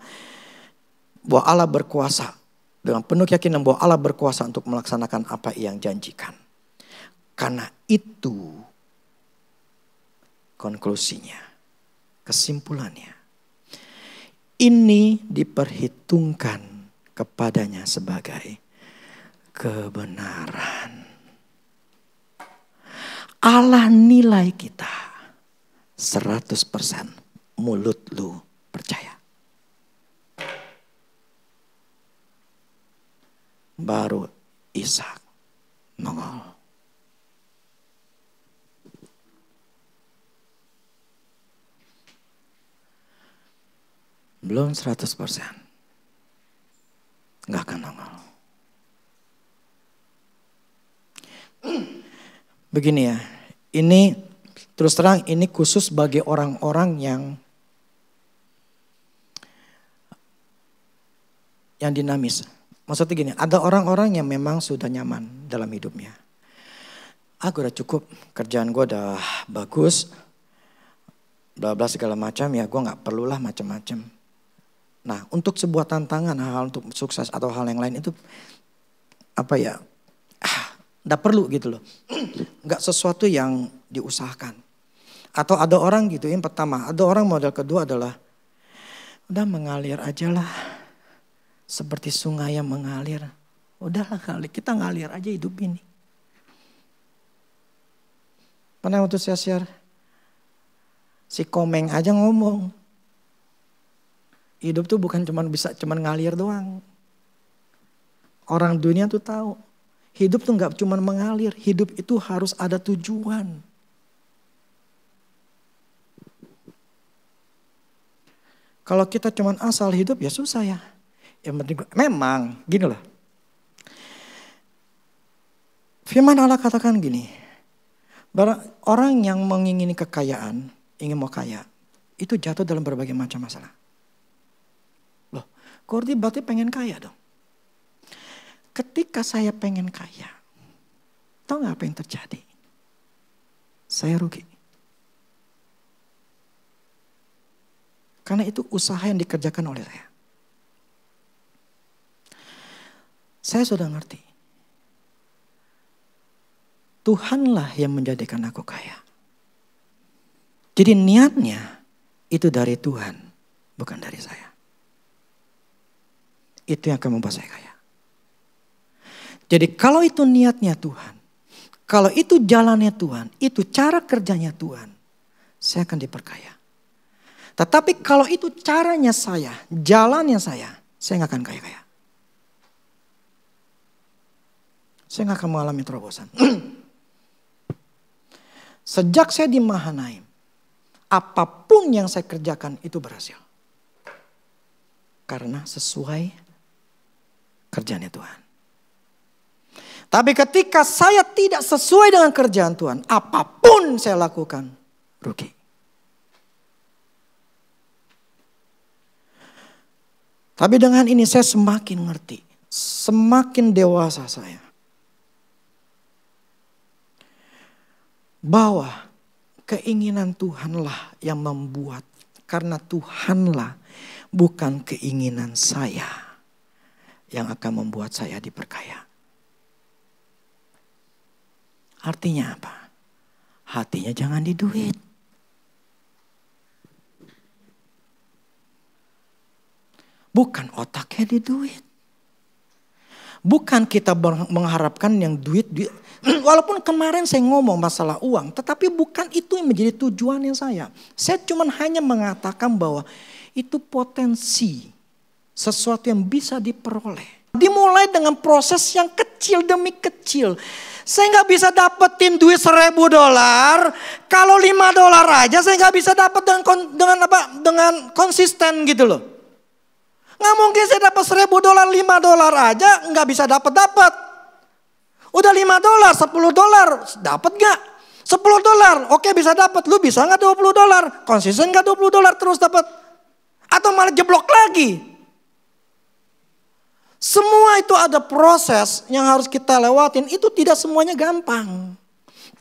Allah berkuasa. Dengan penuh keyakinan bahwa Allah berkuasa untuk melaksanakan apa yang janjikan. Karena itu konklusinya, kesimpulannya. Ini diperhitungkan kepadanya sebagai kebenaran. Allah nilai kita 100%, mulut lu percaya. Baru Ishak nongol. Belum 100%. Gak akan nongol. Begini ya, ini terus terang ini khusus bagi orang-orang yang dinamis. Maksudnya gini, ada orang-orang yang memang sudah nyaman dalam hidupnya. Aku udah cukup, kerjaan gue udah bagus, bla bla segala macam ya, gue nggak perlulah macam-macam. Nah, untuk sebuah tantangan, hal untuk sukses atau hal yang lain itu nggak perlu gitu loh. Nggak sesuatu yang diusahakan. Atau ada orang gitu, yang pertama, ada orang model kedua adalah udah mengalir aja lah. Seperti sungai yang mengalir. Udahlah kali, kita ngalir aja hidup ini. Pernah waktu saya share, si Komeng aja ngomong. Hidup tuh bukan cuman ngalir doang. Orang dunia tuh tahu. Hidup tuh gak cuman mengalir. Hidup itu harus ada tujuan. Kalau kita cuman asal hidup ya susah ya. Yang penting memang gini loh. Firman Allah katakan gini. Orang yang mengingini kekayaan, ingin mau kaya, itu jatuh dalam berbagai macam masalah. Loh, Kordi berarti pengen kaya dong. Ketika saya pengen kaya, tahu gak apa yang terjadi? Saya rugi. Karena itu usaha yang dikerjakan oleh saya. Saya sudah ngerti. Tuhanlah yang menjadikan aku kaya. Jadi niatnya itu dari Tuhan, bukan dari saya. Itu yang akan membuat saya kaya. Jadi kalau itu niatnya Tuhan, kalau itu jalannya Tuhan, itu cara kerjanya Tuhan, saya akan diperkaya. Tetapi kalau itu caranya saya, jalannya saya nggak akan kaya-kaya. Saya nggak akan mengalami terobosan. Sejak saya di Mahanaim, apapun yang saya kerjakan itu berhasil. Karena sesuai kerjanya Tuhan. Tapi ketika saya tidak sesuai dengan kerjaan Tuhan, apapun saya lakukan, rugi. Tapi dengan ini saya semakin ngerti, semakin dewasa saya. Bahwa keinginan Tuhanlah yang membuat, karena Tuhanlah bukan keinginan saya yang akan membuat saya diperkaya. Artinya apa? Hatinya jangan di duit. Bukan otaknya di duit. Bukan kita mengharapkan yang duit. Walaupun kemarin saya ngomong masalah uang. Tetapi bukan itu yang menjadi tujuannya saya. Saya cuma hanya mengatakan bahwa itu potensi. Sesuatu yang bisa diperoleh. Dimulai dengan proses yang kecil demi kecil. Saya nggak bisa dapetin duit $1.000. Kalau $5 aja saya nggak bisa dapat dengan konsisten gitu loh. Nggak mungkin saya dapat $1.000, $5 aja nggak bisa dapat. Udah $5, $10 dapat nggak? $10 oke bisa dapat. Lu bisa nggak $20? Konsisten nggak $20 terus dapat? Atau malah jeblok lagi? Semua itu ada proses yang harus kita lewatin. Itu tidak semuanya gampang.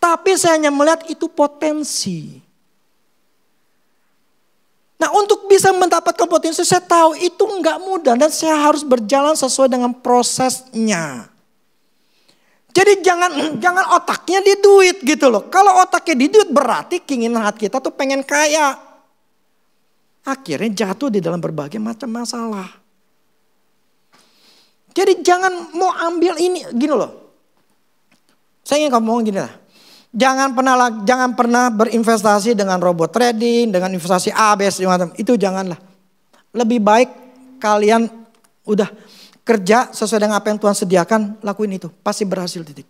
Tapi saya hanya melihat itu potensi. Nah, untuk bisa mendapatkan potensi, saya tahu itu enggak mudah. Dan saya harus berjalan sesuai dengan prosesnya. Jadi jangan otaknya di duit gitu loh. Kalau otaknya di duit berarti keinginan hati kita tuh pengen kaya. Akhirnya jatuh di dalam berbagai macam masalah. Jadi jangan mau ambil ini gini loh. Saya ingin kamu ngomong gini lah. Jangan pernah berinvestasi dengan robot trading, dengan investasi A, B, C, itu janganlah. Lebih baik kalian udah kerja sesuai dengan apa yang Tuhan sediakan, lakuin itu. Pasti berhasil titik.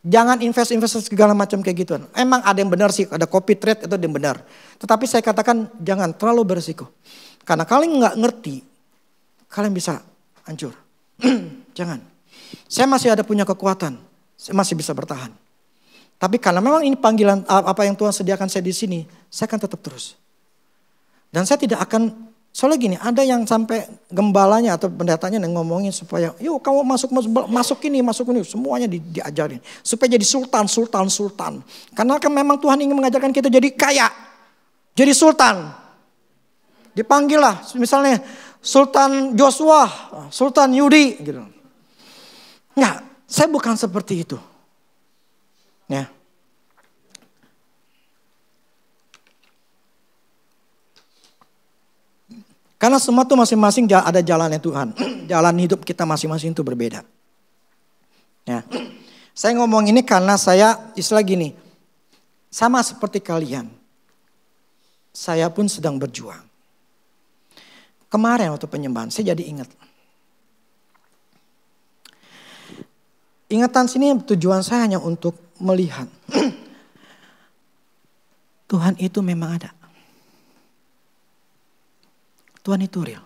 Jangan investasi segala macam kayak gituan. Emang ada yang benar sih, ada copy trade itu ada yang benar. Tetapi saya katakan jangan terlalu berisiko. Karena kalian nggak ngerti, kalian bisa hancur. Jangan. Saya masih ada punya kekuatan. Saya masih bisa bertahan. Tapi karena memang ini panggilan apa yang Tuhan sediakan saya di sini, saya akan tetap terus. Dan saya tidak akan, soalnya gini, ada yang sampai gembalanya atau pendetanya yang ngomongin supaya, yuk kamu masuk ini, semuanya diajarin. Supaya jadi sultan. Karena kan memang Tuhan ingin mengajarkan kita jadi kaya. Jadi sultan. Dipanggil lah misalnya Sultan Joshua, Sultan Yudi gitu. Enggak, saya bukan seperti itu. Ya. Karena semua tuh masing-masing ada jalannya Tuhan. Jalan hidup kita masing-masing itu berbeda. Ya. Saya ngomong ini karena saya istilah gini. Sama seperti kalian. Saya pun sedang berjuang. Kemarin waktu penyembahan saya jadi ingat. Ingatan sini tujuan saya hanya untuk melihat. Tuhan itu memang ada. Tuhan itu real.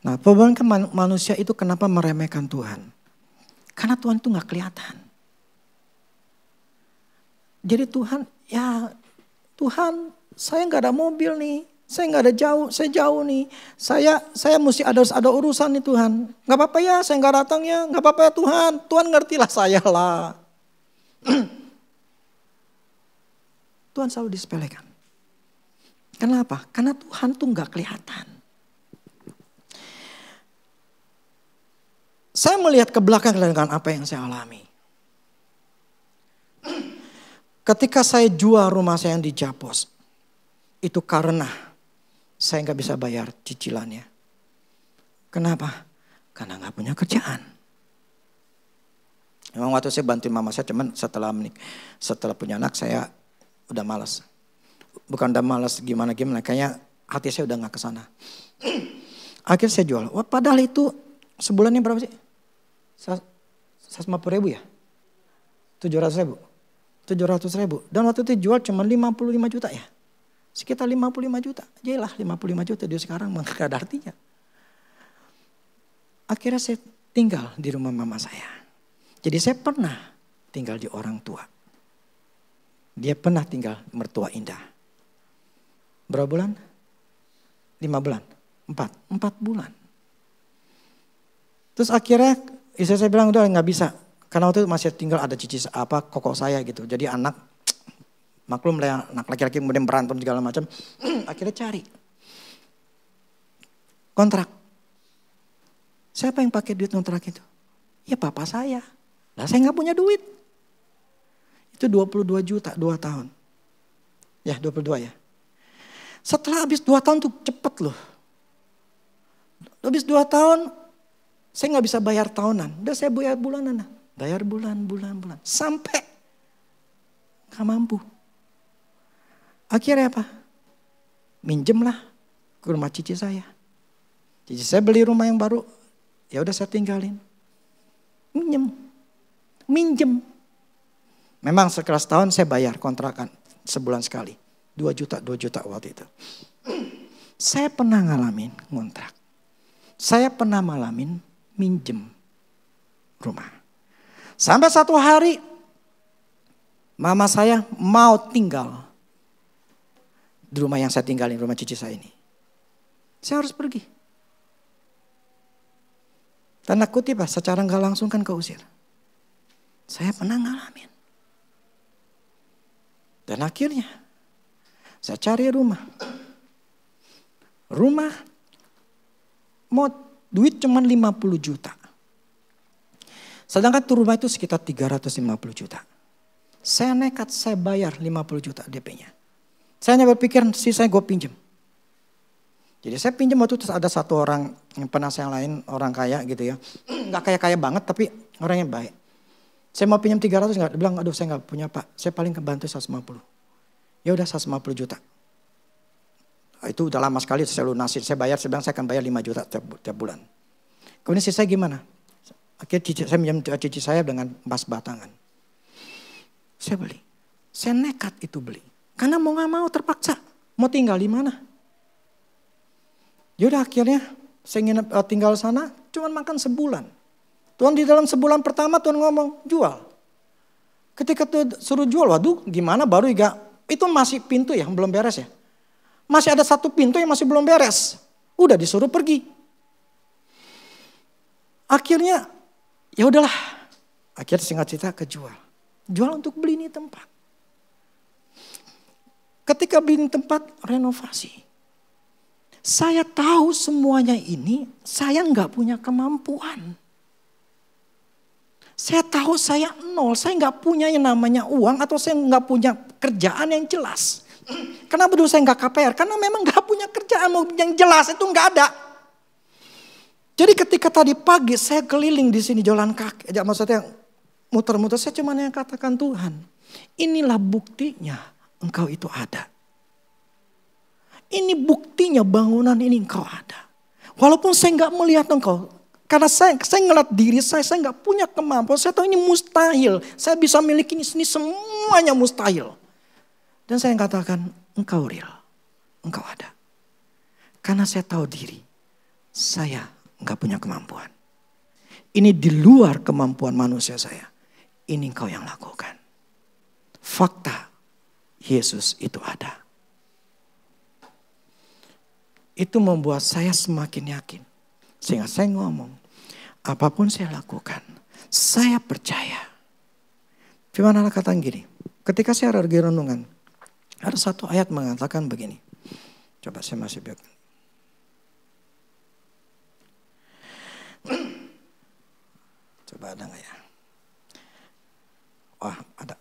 Nah, problem manusia itu kenapa meremehkan Tuhan? Karena Tuhan itu gak kelihatan. Jadi Tuhan, Tuhan saya gak ada mobil nih. Saya gak ada saya jauh nih. Saya mesti ada urusan nih Tuhan. Gak apa-apa ya, saya gak datang ya. Gak apa-apa ya Tuhan. Tuhan ngertilah saya lah. Tuhan selalu disepelekan. Kenapa? Karena Tuhan tuh gak kelihatan. Saya melihat ke belakang dengan apa yang saya alami. Ketika saya jual rumah saya yang di Japos. Itu karena saya gak bisa bayar cicilannya. Kenapa? Karena gak punya kerjaan. Memang waktu saya bantuin mama saya, cuman setelah punya anak saya udah malas. Bukan udah malas gimana, kayaknya hati saya udah gak kesana. Akhirnya saya jual. Wah, padahal itu sebulannya berapa sih? 150 ribu ya? 700 ribu? 700 ribu. Dan waktu itu jual cuma 55 juta ya? Sekitar 55 juta. Jelah 55 juta dia sekarang gak ada artinya. Akhirnya saya tinggal di rumah mama saya. Jadi saya pernah tinggal di orang tua. Dia pernah tinggal mertua indah. Berapa bulan? 5 bulan. 4 bulan. Terus akhirnya istri saya bilang udah gak bisa. Karena waktu itu masih tinggal ada kokok saya gitu. Jadi anak, maklum lah anak laki-laki kemudian berantem segala macam. Akhirnya cari kontrak. Siapa yang pakai duit kontrak itu? Ya papa saya. Lah saya gak punya duit. Itu 22 juta 2 tahun. Ya 22 ya. Setelah habis 2 tahun tuh cepet loh. Habis 2 tahun saya gak bisa bayar tahunan. Udah saya bayar bulanan. Bayar bulan. Sampai gak mampu. Akhirnya apa? Minjem lah ke rumah cici saya. Cici saya beli rumah yang baru. Ya udah saya tinggalin. Minjem. Memang setelah setahun saya bayar kontrakan sebulan sekali. 2 juta waktu itu. Saya pernah ngalamin ngontrak. Saya pernah ngalamin minjem rumah. Sampai satu hari mama saya mau tinggal di rumah yang saya tinggalin, rumah cici saya ini. Saya harus pergi. Tanda kutip secara gak langsung kan keusir. Saya pernah ngalamin. Dan akhirnya saya cari rumah. Rumah mau duit cuma 50 juta. Sedangkan tuh rumah itu sekitar 350 juta. Saya nekat, saya bayar 50 juta DP-nya. Saya hanya berpikir sisanya gue pinjam. Jadi saya pinjam waktu itu ada satu orang yang pernah saya lain, orang kaya gitu ya. Gak kaya-kaya banget tapi orang yang baik. Saya mau pinjam 300 dia bilang aduh saya gak punya pak. Saya paling kebantu 150. Ya udah 150 juta. Itu udah lama sekali saya lunasin. Saya bayar, saya bilang saya akan bayar 5 juta tiap bulan. Kemudian sisa gimana? Akhirnya saya minjam cici saya dengan emas batangan. Saya beli. Saya nekat itu beli. Karena mau gak mau terpaksa. Mau tinggal di mana? Yaudah akhirnya saya tinggal sana cuma makan sebulan. Tuhan di dalam sebulan pertama Tuhan ngomong jual. Ketika Tuhan suruh jual, waduh gimana baru itu masih pintu ya belum beres ya. Masih ada satu pintu yang masih belum beres. Udah disuruh pergi. Akhirnya ya udahlah. Akhirnya singkat cerita kejual. Jual untuk beli ini tempat. ketika bikin tempat renovasi. Saya tahu semuanya ini, saya nggak punya kemampuan. Saya tahu saya nol, saya nggak punya yang namanya uang atau saya nggak punya kerjaan yang jelas. Kenapa dulu saya nggak KPR? Karena memang nggak punya kerjaan yang jelas itu nggak ada. Jadi ketika tadi pagi saya keliling di sini jalan kaki, maksudnya muter-muter, saya cuma yang katakan Tuhan, inilah buktinya Engkau itu ada. Ini buktinya bangunan ini Engkau ada. Walaupun saya nggak melihat Engkau, karena saya ngeliat diri saya nggak punya kemampuan. Saya tahu ini mustahil. Saya bisa miliki ini semuanya mustahil. Dan saya katakan, Engkau real, Engkau ada. Karena saya tahu diri, saya nggak punya kemampuan. Ini di luar kemampuan manusia saya. Ini Engkau yang lakukan. Fakta, Yesus itu ada. Itu membuat saya semakin yakin. Sehingga saya ngomong, apapun saya lakukan, saya percaya. Firman Allah katakan gini, ketika saya lagi renungan, ada satu ayat mengatakan begini. Coba saya masih biar. Coba ada gak ya? Wah, ada.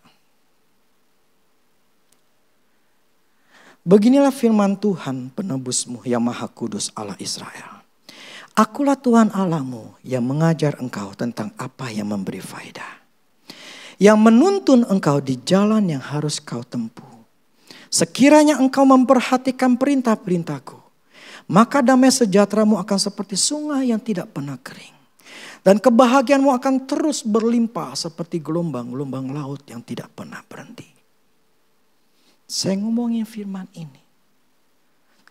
Beginilah firman Tuhan penebusmu yang maha kudus Allah Israel. Akulah Tuhan Allahmu yang mengajar engkau tentang apa yang memberi faedah. Yang menuntun engkau di jalan yang harus kau tempuh. Sekiranya engkau memperhatikan perintah-perintahku, maka damai sejahteramu akan seperti sungai yang tidak pernah kering. Dan kebahagiaanmu akan terus berlimpah seperti gelombang-gelombang laut yang tidak pernah berhenti. Saya ngomongin firman ini.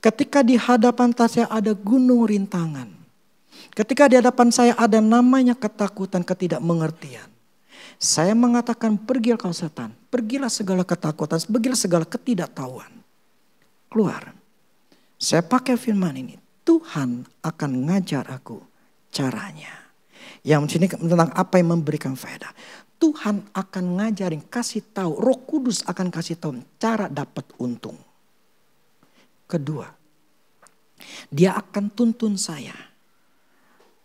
Ketika di hadapan saya ada gunung rintangan. Ketika di hadapan saya ada namanya ketakutan, ketidakmengertian. Saya mengatakan pergilah kau setan. Pergilah segala ketakutan, pergilah segala ketidaktahuan. Keluar. Saya pakai firman ini. Tuhan akan ngajar aku caranya. Yang sini tentang apa yang memberikan faedah. Tuhan akan ngajarin, kasih tahu, Roh Kudus akan kasih tahu cara dapat untung. Kedua, Dia akan tuntun saya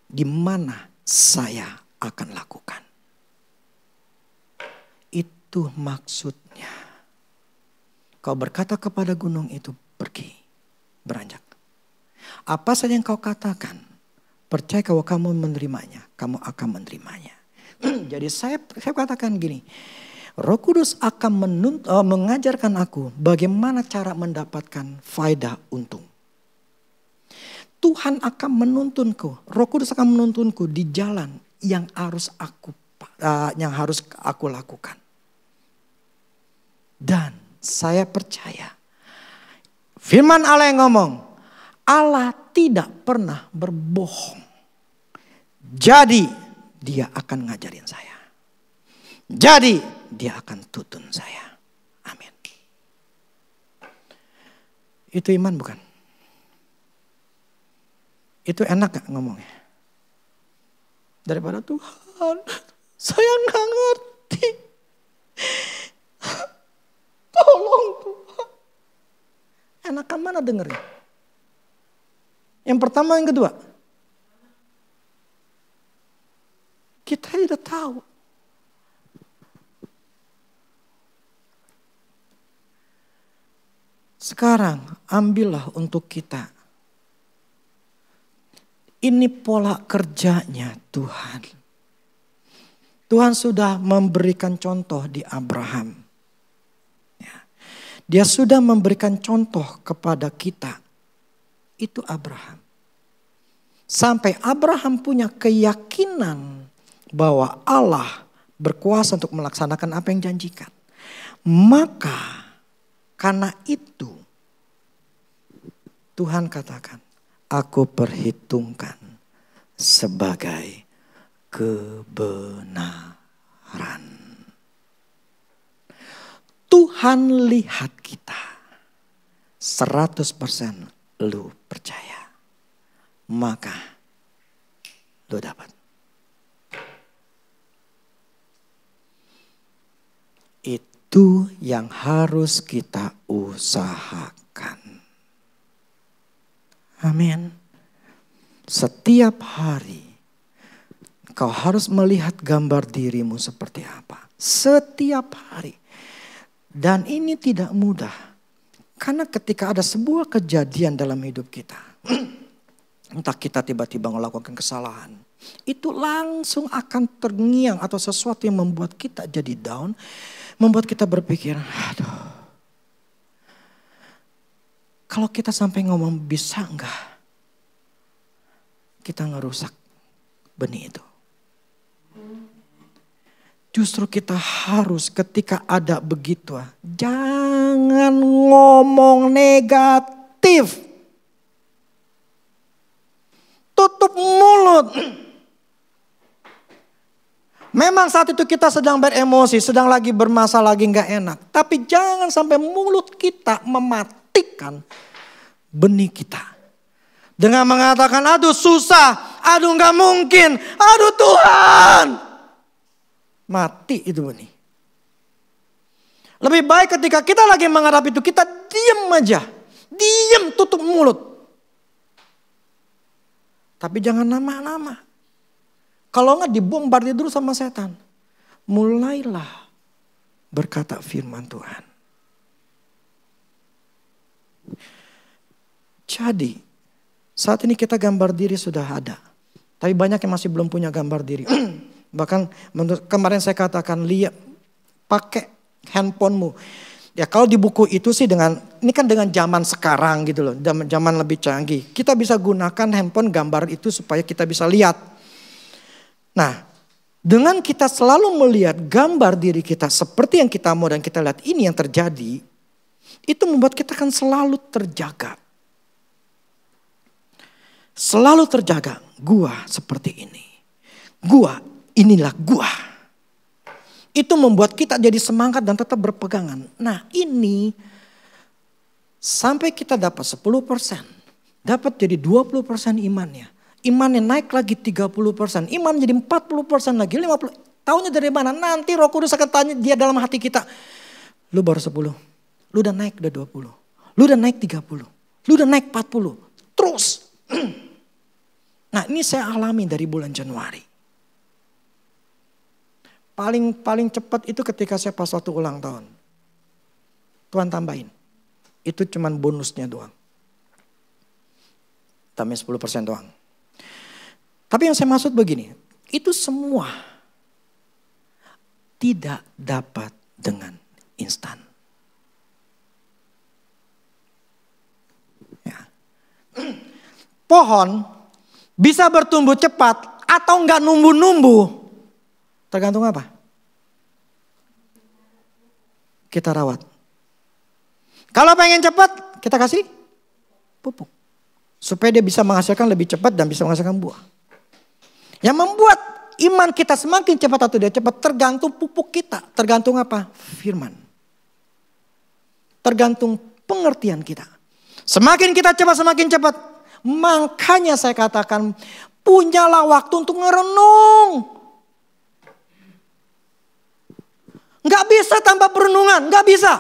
di mana saya akan lakukan. Itu maksudnya. Kau berkata kepada gunung itu, pergi, beranjak. Apa saja yang kau katakan, percaya kalau kamu menerimanya, kamu akan menerimanya. Jadi saya katakan gini, Roh Kudus akan mengajarkan aku bagaimana cara mendapatkan faedah untung. Tuhan akan menuntunku, Roh Kudus akan menuntunku di jalan yang harus aku lakukan. Dan saya percaya, firman Allah yang ngomong, Allah tidak pernah berbohong. Jadi Dia akan ngajarin saya. Jadi Dia akan tuntun saya. Amin. Itu iman bukan? Itu enak gak ngomongnya? Daripada Tuhan, saya gak ngerti. Tolong Tuhan. Enakan mana dengerin? Yang pertama, yang kedua. Kita tidak tahu. Sekarang ambillah untuk kita. Ini pola kerjanya Tuhan. Tuhan sudah memberikan contoh di Abraham. Dia sudah memberikan contoh kepada kita. Itu Abraham. Sampai Abraham punya keyakinan bahwa Allah berkuasa untuk melaksanakan apa yang janjikan. Maka karena itu Tuhan katakan, aku perhitungkan sebagai kebenaran. Tuhan lihat kita 100% lu percaya. Maka lu dapat. Itu yang harus kita usahakan. Amin. Setiap hari kau harus melihat gambar dirimu seperti apa. Setiap hari. Dan ini tidak mudah. Karena ketika ada sebuah kejadian dalam hidup kita. Entah kita tiba-tiba melakukan kesalahan. Itu langsung akan terngiang atau sesuatu yang membuat kita jadi down. Membuat kita berpikir, aduh. Kalau kita sampai ngomong bisa enggak kita ngerusak benih itu. Justru kita harus ketika ada begitu, jangan ngomong negatif. Tutup mulut. Memang saat itu kita sedang beremosi, sedang lagi bermasalah, lagi gak enak. Tapi jangan sampai mulut kita mematikan benih kita. Dengan mengatakan, aduh susah, aduh gak mungkin, aduh Tuhan. Mati itu benih. Lebih baik ketika kita lagi menghadapi itu, kita diam aja. Diam, tutup mulut. Tapi jangan lama-lama. Kalau enggak dibombardir dulu sama setan. Mulailah berkata firman Tuhan. Jadi saat ini kita gambar diri sudah ada. Tapi banyak yang masih belum punya gambar diri. Bahkan kemarin saya katakan lihat pakai handphonemu. Ya kalau di buku itu sih ini kan dengan zaman sekarang gitu loh. Zaman lebih canggih. Kita bisa gunakan handphone gambar itu supaya kita bisa lihat. Nah dengan kita selalu melihat gambar diri kita seperti yang kita mau dan kita lihat ini yang terjadi. Itu membuat kita kan selalu terjaga. Selalu terjaga. Gua seperti ini. Inilah gua. Itu membuat kita jadi semangat dan tetap berpegangan. Nah ini sampai kita dapat 10%. Dapat jadi 20% imannya. Imannya naik lagi 30%. Iman jadi 40% lagi. 50. Taunya dari mana? Nanti Roh Kudus akan tanya dia dalam hati kita. Lu baru 10. Lu udah naik udah 20. Lu udah naik 30. Lu udah naik 40. Terus. Nah ini saya alami dari bulan Januari. Paling cepat itu ketika saya pas waktu ulang tahun. Tuhan tambahin. Itu cuman bonusnya doang. Tambahin 10% doang. Tapi yang saya maksud begini. Itu semua tidak dapat dengan instan. Ya. Pohon bisa bertumbuh cepat atau enggak numbuh-numbuh. Tergantung apa? Kita rawat. Kalau pengen cepat, kita kasih pupuk. Supaya dia bisa menghasilkan lebih cepat dan bisa menghasilkan buah. Yang membuat iman kita semakin cepat atau dia cepat tergantung pupuk kita. Tergantung apa? Firman. Tergantung pengertian kita. Semakin kita cepat, semakin cepat. Makanya saya katakan punyalah waktu untuk ngerenung. Gak bisa tanpa perenungan, gak bisa.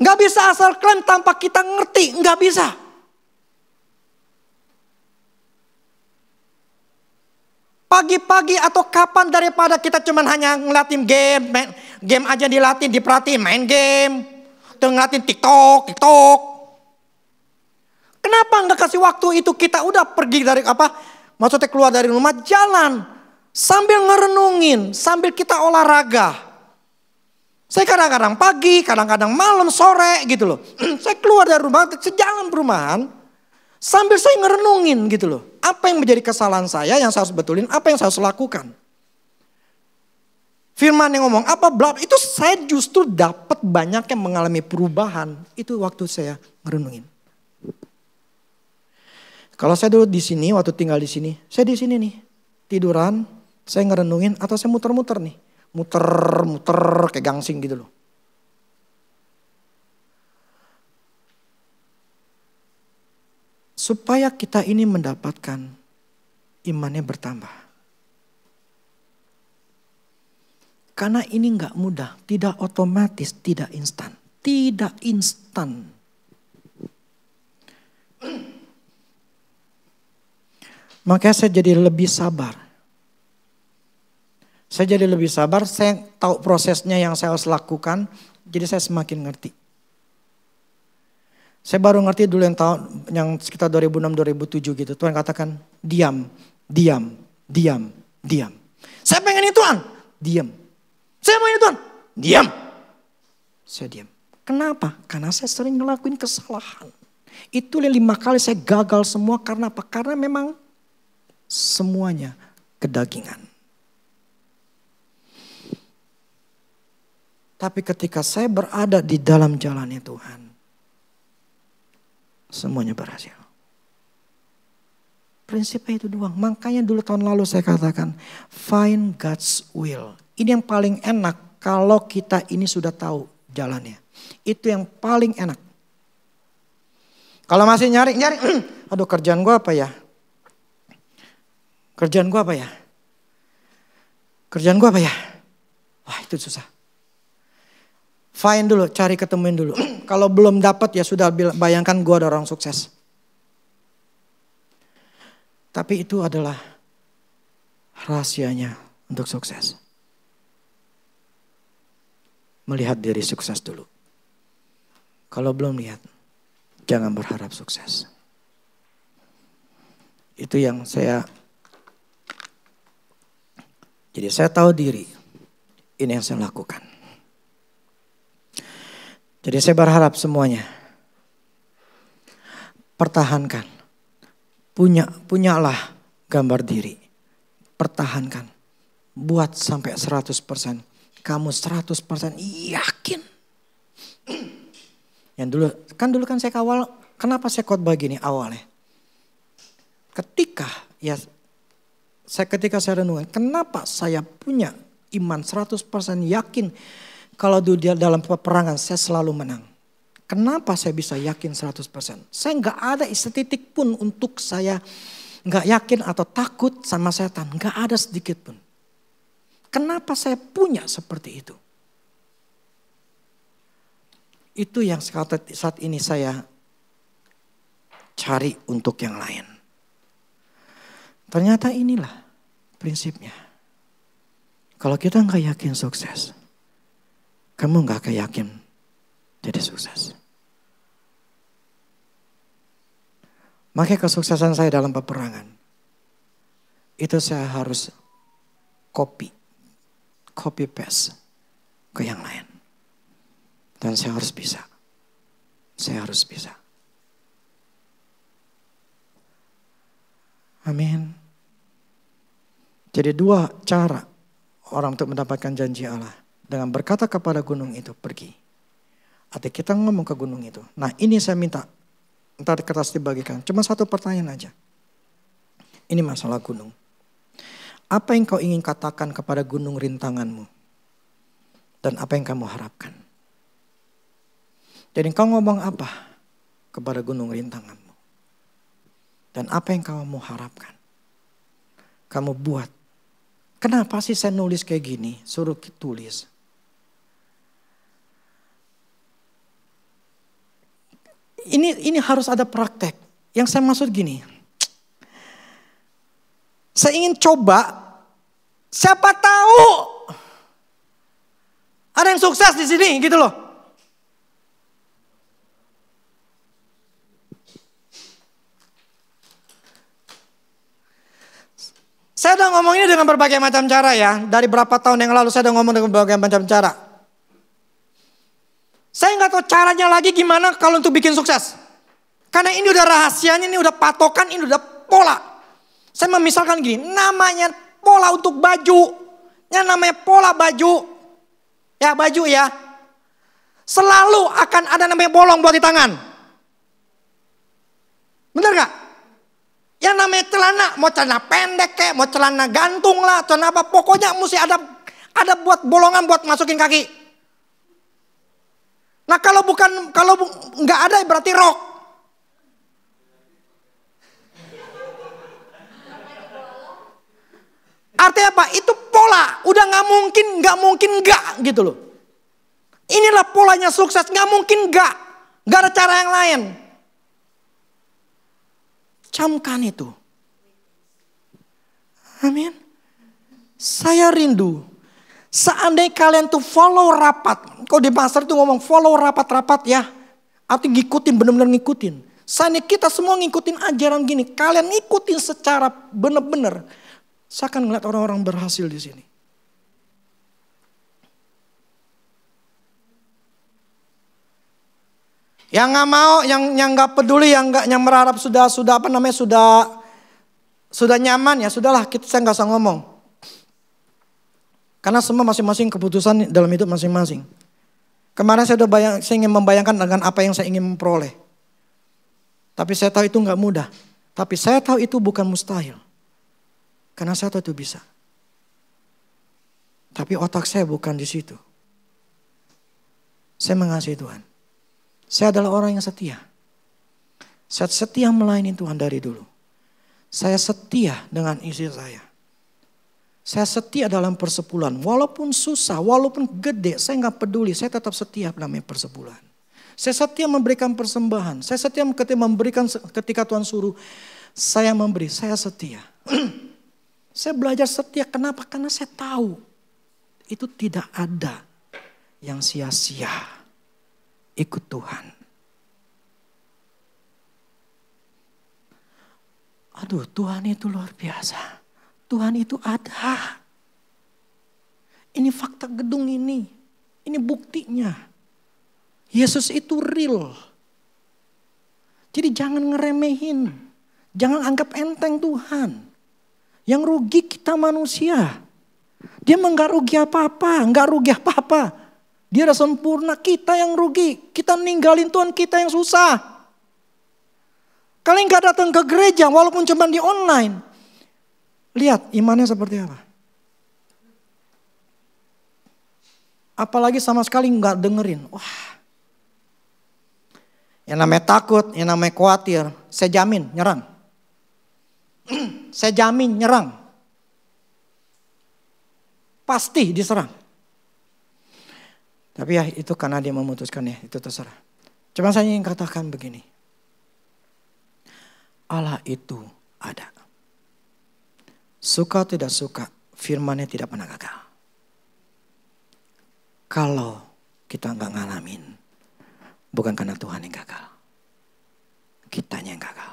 Gak bisa asal klaim tanpa kita ngerti, gak bisa. Pagi-pagi atau kapan daripada kita cuman hanya ngeliatin game aja dilatih, diperhatiin main game. Atau ngeliatin TikTok. Kenapa gak kasih waktu itu kita udah pergi dari maksudnya keluar dari rumah jalan. Sambil ngerenungin, sambil kita olahraga. Saya kadang-kadang pagi, kadang-kadang malam, sore gitu loh. Saya keluar dari rumah, sejalan perumahan. Sambil saya ngerenungin gitu loh. Apa yang menjadi kesalahan saya yang saya harus betulin, apa yang saya harus lakukan. Firman yang ngomong apa, itu saya justru dapat banyak yang mengalami perubahan. Itu waktu saya ngerenungin. Kalau saya dulu di sini, waktu tinggal di sini, saya di sini nih. Tiduran. Saya ngerenungin atau saya muter-muter nih. Muter kayak gangsing gitu loh. Supaya kita ini mendapatkan imannya bertambah. Karena ini nggak mudah, tidak otomatis, tidak instan. Tidak instan. Makanya saya jadi lebih sabar. Saya jadi lebih sabar, saya tahu prosesnya yang saya harus lakukan, jadi saya semakin ngerti. Saya baru ngerti dulu yang sekitar 2006-2007 gitu. Tuhan katakan, diam, diam, diam, diam. Saya pengen ini Tuhan, diam. Saya pengen ini Tuhan, diam. Saya diam. Kenapa? Karena saya sering ngelakuin kesalahan. Itu 5 kali saya gagal semua karena apa? Karena memang semuanya kedagingan. Tapi ketika saya berada di dalam jalannya Tuhan, semuanya berhasil. Prinsipnya itu doang. Makanya dulu tahun lalu saya katakan, find God's will. Ini yang paling enak kalau kita ini sudah tahu jalannya. Itu yang paling enak. Kalau masih nyari, aduh kerjaan gue apa ya? Kerjaan gue apa ya? Kerjaan gue apa ya? Wah itu susah. Find dulu, cari ketemuin dulu. Kalau belum dapat ya sudah, bayangkan gue ada orang sukses. Tapi itu adalah rahasianya untuk sukses. Melihat diri sukses dulu. Kalau belum lihat, jangan berharap sukses. Itu yang jadi saya tahu diri. Ini yang saya lakukan. Jadi saya berharap semuanya pertahankan. Punyalah gambar diri. Pertahankan. Buat sampai 100%. Kamu 100% yakin. Yang dulu kan saya kawal, kenapa saya khotbah gini awalnya? Ketika saya renungan, kenapa saya punya iman 100% yakin kalau dalam peperangan saya selalu menang. Kenapa saya bisa yakin 100%? Saya nggak ada setitik pun untuk saya nggak yakin atau takut sama setan. Nggak ada sedikit pun. Kenapa saya punya seperti itu? Itu yang saat ini saya cari untuk yang lain. Ternyata inilah prinsipnya. Kalau kita nggak yakin sukses, kamu nggak akan yakin jadi sukses. Makanya kesuksesan saya dalam peperangan, itu saya harus copy paste ke yang lain. Dan saya harus bisa. Amin. Jadi 2 cara orang untuk mendapatkan janji Allah. Dengan berkata kepada gunung itu, pergi. Artinya kita ngomong ke gunung itu. Nah ini saya minta, ntar kertas dibagikan. Cuma 1 pertanyaan aja. Ini masalah gunung. Apa yang kau ingin katakan kepada gunung rintanganmu? Dan apa yang kamu harapkan? Jadi kau ngomong apa kepada gunung rintanganmu? Dan apa yang kamu harapkan? Kamu buat. Kenapa sih saya nulis kayak gini? Suruh tulis. Ini harus ada praktek. Yang saya maksud gini. Saya ingin coba. Siapa tahu ada yang sukses di sini gitu loh. Saya udah ngomong ini dengan berbagai macam cara ya. Dari berapa tahun yang lalu saya udah ngomong dengan berbagai macam cara. Saya nggak tahu caranya lagi gimana kalau untuk bikin sukses. Karena ini udah rahasianya, ini udah patokan, ini udah pola. Saya memisalkan gini, namanya pola untuk baju. Yang namanya pola baju. Ya baju ya. Selalu akan ada namanya bolong buat di tangan. Bener gak? Yang namanya celana, mau celana pendek kayak, mau celana gantung lah, celana apa. Pokoknya mesti ada buat bolongan buat masukin kaki. Nah kalau nggak ada berarti rok. Artinya apa? Itu pola pola. Udah nggak mungkin nggak gitu loh. Inilah polanya sukses, nggak mungkin nggak. Nggak ada cara yang lain. Camkan itu. Amin. Saya rindu. Seandainya kalian tuh follow rapat. Kalau di pasar tuh ngomong follow rapat-rapat ya. Artinya ngikutin, benar-benar ngikutin. Seandainya kita semua ngikutin ajaran gini. Kalian ngikutin secara benar-benar. Saya akan ngeliat orang-orang berhasil di sini. Yang nggak mau, yang nggak peduli, yang berharap sudah nyaman ya sudahlah, saya nggak usah ngomong. Karena semua masing-masing keputusan dalam hidup masing-masing. Kemarin saya ingin membayangkan dengan apa yang saya ingin memperoleh. Tapi saya tahu itu nggak mudah. Tapi saya tahu itu bukan mustahil. Karena saya tahu itu bisa. Tapi otak saya bukan di situ. Saya mengasihi Tuhan. Saya adalah orang yang setia. Saya setia melayani Tuhan dari dulu. Saya setia dengan istri saya. Saya setia dalam persepuluhan. Walaupun susah, walaupun gede, saya nggak peduli. Saya tetap setia dalam persepuluhan. Saya setia memberikan persembahan. Saya setia memberikan ketika Tuhan suruh. Saya memberi, saya setia. Saya belajar setia, kenapa? Karena saya tahu itu tidak ada yang sia-sia ikut Tuhan. Aduh, Tuhan itu luar biasa. Tuhan itu ada. Ini fakta gedung ini. Ini buktinya. Yesus itu real. Jadi jangan ngeremehin. Jangan anggap enteng Tuhan. Yang rugi kita manusia. Dia enggak rugi apa-apa. Dia udah sempurna, kita yang rugi. Kita ninggalin Tuhan, kita yang susah. Kalian gak datang ke gereja walaupun cuma di online. Lihat imannya seperti apa. Apalagi sama sekali gak dengerin. Wah. Yang namanya takut, yang namanya khawatir. Saya jamin nyerang. Saya jamin nyerang. Pasti diserang. Tapi ya itu karena dia memutuskan ya, itu terserah. Cuma saya ingin katakan begini. Allah itu ada. Suka tidak suka, firman-Nya tidak pernah gagal. Kalau kita nggak ngalamin, bukan karena Tuhan yang gagal. Kitanya yang gagal.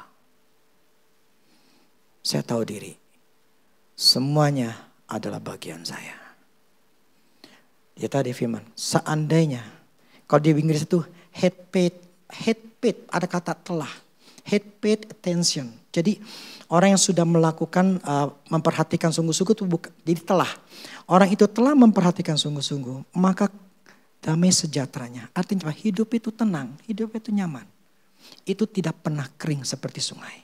Saya tahu diri. Semuanya adalah bagian saya. Ya tadi firman, seandainya, kalau di Inggris itu head paid, ada kata telah. Head paid attention. Jadi orang yang sudah melakukan, memperhatikan sungguh-sungguh itu jadi telah. Orang itu telah memperhatikan sungguh-sungguh, maka damai sejahteranya. Artinya hidup itu tenang, hidup itu nyaman. Itu tidak pernah kering seperti sungai.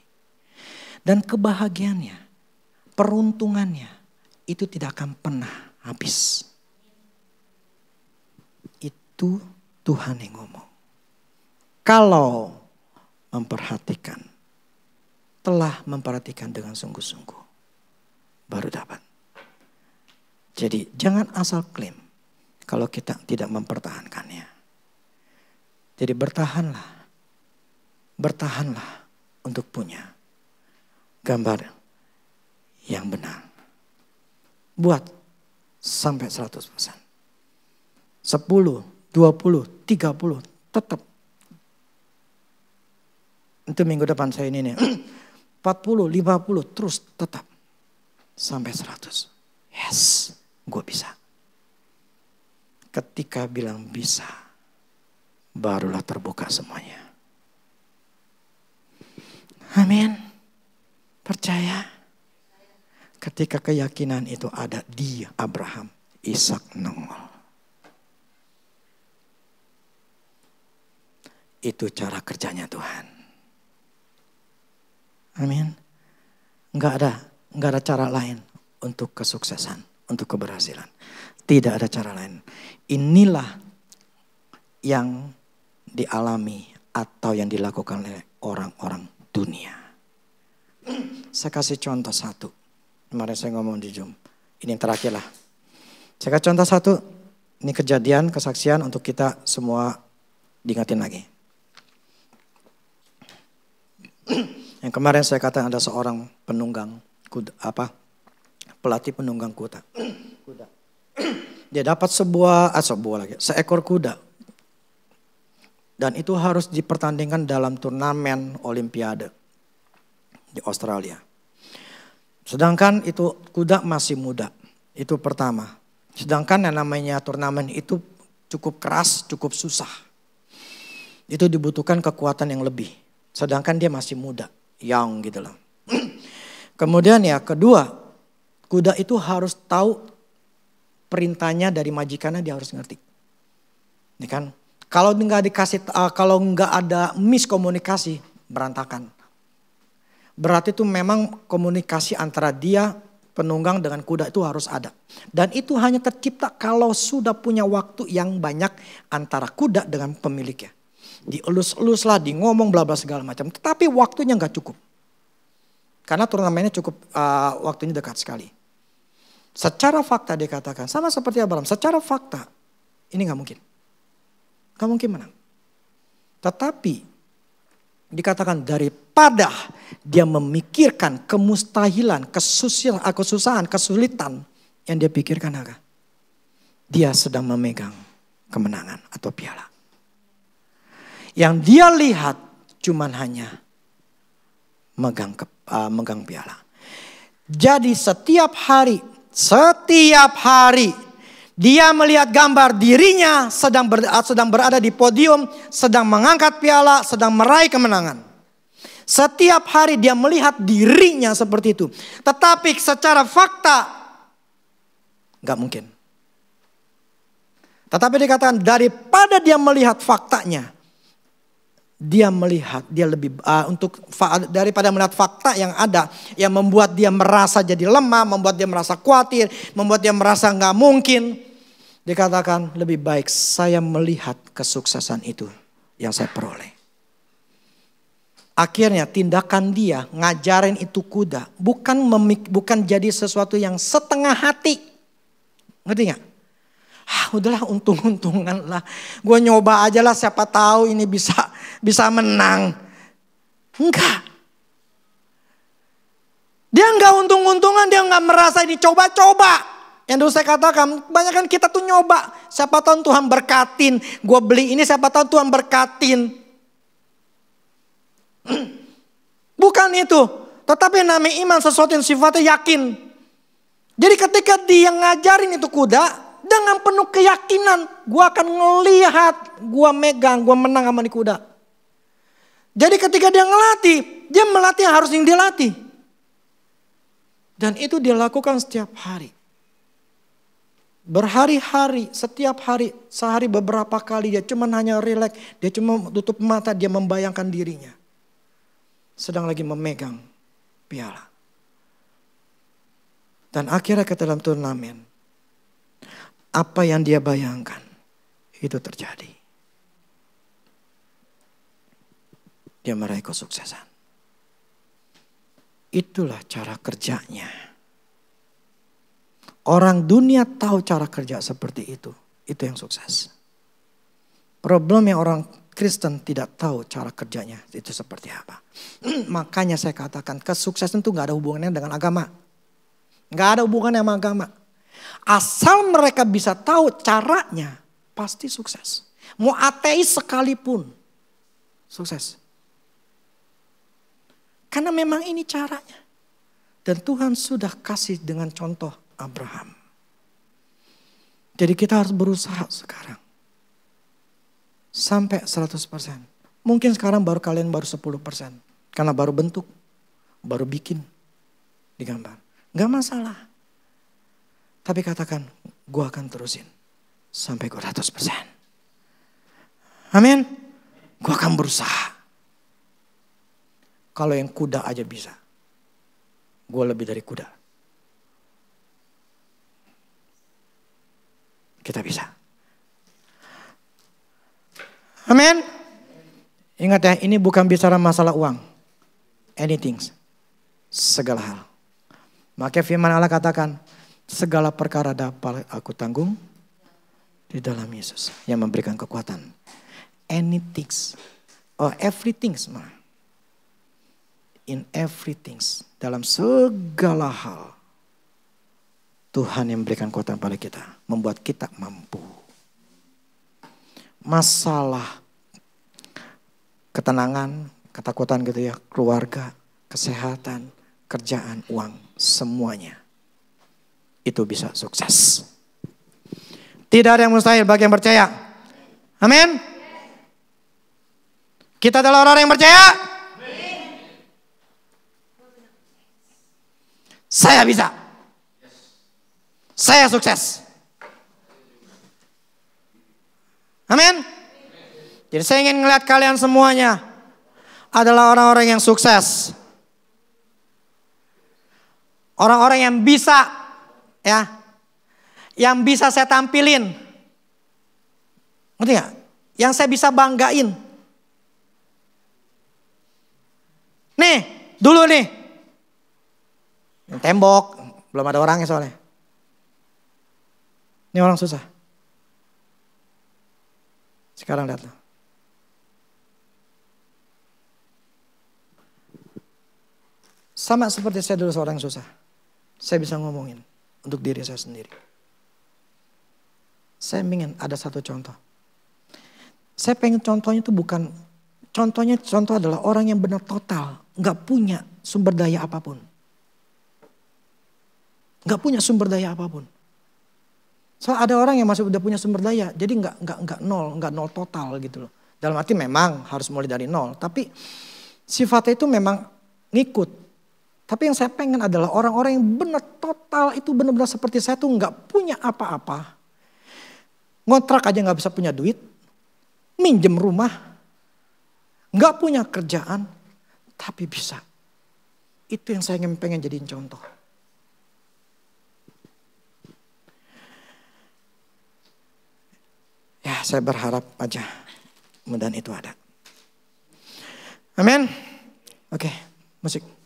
Dan kebahagiaannya, peruntungannya, itu tidak akan pernah habis. Itu Tuhan yang ngomong. Kalau memperhatikan, telah memperhatikan dengan sungguh-sungguh, baru dapat. Jadi jangan asal klaim kalau kita tidak mempertahankannya. Jadi bertahanlah untuk punya gambar yang benar. Buat sampai 100%. 10, 20, 30 tetap. Itu minggu depan saya ini nih. 40, 50 terus tetap. Sampai 100. Yes, gue bisa. Ketika bilang bisa, barulah terbuka semuanya. Amin. Percaya. Ketika keyakinan itu ada di Abraham, Ishak nongol. Itu cara kerjanya Tuhan. Amin. Enggak ada cara lain untuk kesuksesan, untuk keberhasilan. Tidak ada cara lain. Inilah yang dialami atau yang dilakukan oleh orang-orang dunia. Saya kasih contoh satu. Kemarin saya ngomong di Zoom. Ini yang terakhir lah. Saya kasih contoh satu. Ini kejadian, kesaksian untuk kita semua diingatin lagi. Yang kemarin saya katakan ada seorang penunggang kuda, pelatih penunggang kuda. Dia dapat seekor kuda. Dan itu harus dipertandingkan dalam turnamen olimpiade di Australia. Sedangkan itu kuda masih muda. Itu pertama. Sedangkan yang namanya turnamen itu cukup keras, cukup susah. Itu dibutuhkan kekuatan yang lebih. Sedangkan dia masih muda, young gitu loh. Kemudian ya kedua, kuda itu harus tahu perintahnya dari majikannya, dia harus ngerti. Ini kan, kalau nggak ada miskomunikasi, berantakan. Berarti itu memang komunikasi antara dia penunggang dengan kuda itu harus ada. Dan itu hanya tercipta kalau sudah punya waktu yang banyak antara kuda dengan pemiliknya. Dielus-elus lah, di ngomong bla bla segala macam. Tetapi waktunya nggak cukup. Karena turnamennya cukup waktunya dekat sekali. Secara fakta dikatakan, sama seperti Abraham. Secara fakta ini nggak mungkin. Nggak mungkin menang. Tetapi dikatakan daripada dia memikirkan kemustahilan, kesusahan, kesulitan yang dia pikirkan apa? Dia sedang memegang kemenangan atau piala. Yang dia lihat cuman hanya megang piala. Jadi setiap hari dia melihat gambar dirinya sedang berada di podium, sedang mengangkat piala, sedang meraih kemenangan. Setiap hari dia melihat dirinya seperti itu. Tetapi secara fakta gak mungkin. Tetapi dikatakan daripada dia melihat faktanya, dia lebih daripada melihat fakta yang ada yang membuat dia merasa jadi lemah, membuat dia merasa khawatir, membuat dia merasa nggak mungkin. Dikatakan lebih baik saya melihat kesuksesan itu yang saya peroleh. Akhirnya tindakan dia ngajarin itu kuda bukan jadi sesuatu yang setengah hati, ngerti nggak? Udahlah untung-untungan lah. Gue nyoba aja lah, siapa tahu ini bisa menang. Enggak. Dia enggak untung-untungan, dia enggak merasa ini coba-coba. Yang dulu saya katakan, banyak kan kita tuh nyoba. Siapa tahu Tuhan berkatin. Gue beli ini siapa tahu Tuhan berkatin. Bukan itu. Tetapi namanya iman sesuatu yang sifatnya yakin. Jadi ketika dia ngajarin itu kuda, dengan penuh keyakinan, gue akan ngelihat, gue megang, gue menang sama di kuda. Jadi ketika dia melatih harus yang dia latih. Dan itu dia lakukan setiap hari. Berhari-hari, setiap hari, sehari beberapa kali dia cuma hanya rileks, dia cuma tutup mata, dia membayangkan dirinya. Sedang lagi memegang piala. Dan akhirnya ke dalam turnamen. Apa yang dia bayangkan itu terjadi. Dia meraih kesuksesan. Itulah cara kerjanya. Orang dunia tahu cara kerja seperti itu. Itu yang sukses. Problemnya orang Kristen tidak tahu cara kerjanya itu seperti apa. Makanya saya katakan kesuksesan itu gak ada hubungannya dengan agama. Gak ada hubungannya sama agama. Asal mereka bisa tahu caranya, pasti sukses. Mau ateis sekalipun, sukses. Karena memang ini caranya. Dan Tuhan sudah kasih dengan contoh Abraham. Jadi kita harus berusaha sekarang. Sampai 100%. Mungkin sekarang kalian baru 10%. Karena baru bentuk, baru bikin di gambar. Gak masalah. Tapi katakan, gue akan terusin sampai gue 100%. Amin. Gue akan berusaha. Kalau yang kuda aja bisa, gue lebih dari kuda. Kita bisa. Amin. Ingat ya, ini bukan bicara masalah uang. Anything. Segala hal. Maka firman Allah katakan, Segala perkara dapat aku tanggung di dalam Yesus yang memberikan kekuatan. Anything, or everything, in everything, dalam segala hal, Tuhan yang memberikan kekuatan pada kita, membuat kita mampu. Masalah ketenangan, ketakutan gitu ya, keluarga, kesehatan, kerjaan, uang, semuanya itu bisa sukses. Tidak ada yang mustahil bagi yang percaya. Amin. Kita adalah orang yang percaya. Saya bisa. Saya sukses. Amin. Jadi saya ingin melihat kalian semuanya adalah orang-orang yang sukses. Orang-orang yang bisa, ya, yang bisa saya tampilin. Ngerti gak? Yang saya bisa banggain. Nih, dulu nih. Tembok, belum ada orangnya soalnya. Ini orang susah. Sekarang lihat. Sama seperti saya dulu seorang yang susah. Saya bisa ngomongin untuk diri saya sendiri. Saya ingin ada satu contoh. Saya pengen contohnya itu bukan, contoh adalah orang yang benar total. Gak punya sumber daya apapun. Gak punya sumber daya apapun. So ada orang yang masih udah punya sumber daya, jadi nggak nol total gitu loh. Dalam arti memang harus mulai dari nol, tapi sifatnya itu memang ngikut. Tapi yang saya pengen adalah orang-orang yang benar total itu benar-benar seperti saya tuh nggak punya apa-apa, ngontrak aja nggak bisa punya duit, minjem rumah, nggak punya kerjaan, tapi bisa. Itu yang saya pengen jadiin contoh. Ya, saya berharap aja mudah-mudahan itu ada. Amin. Oke, musik.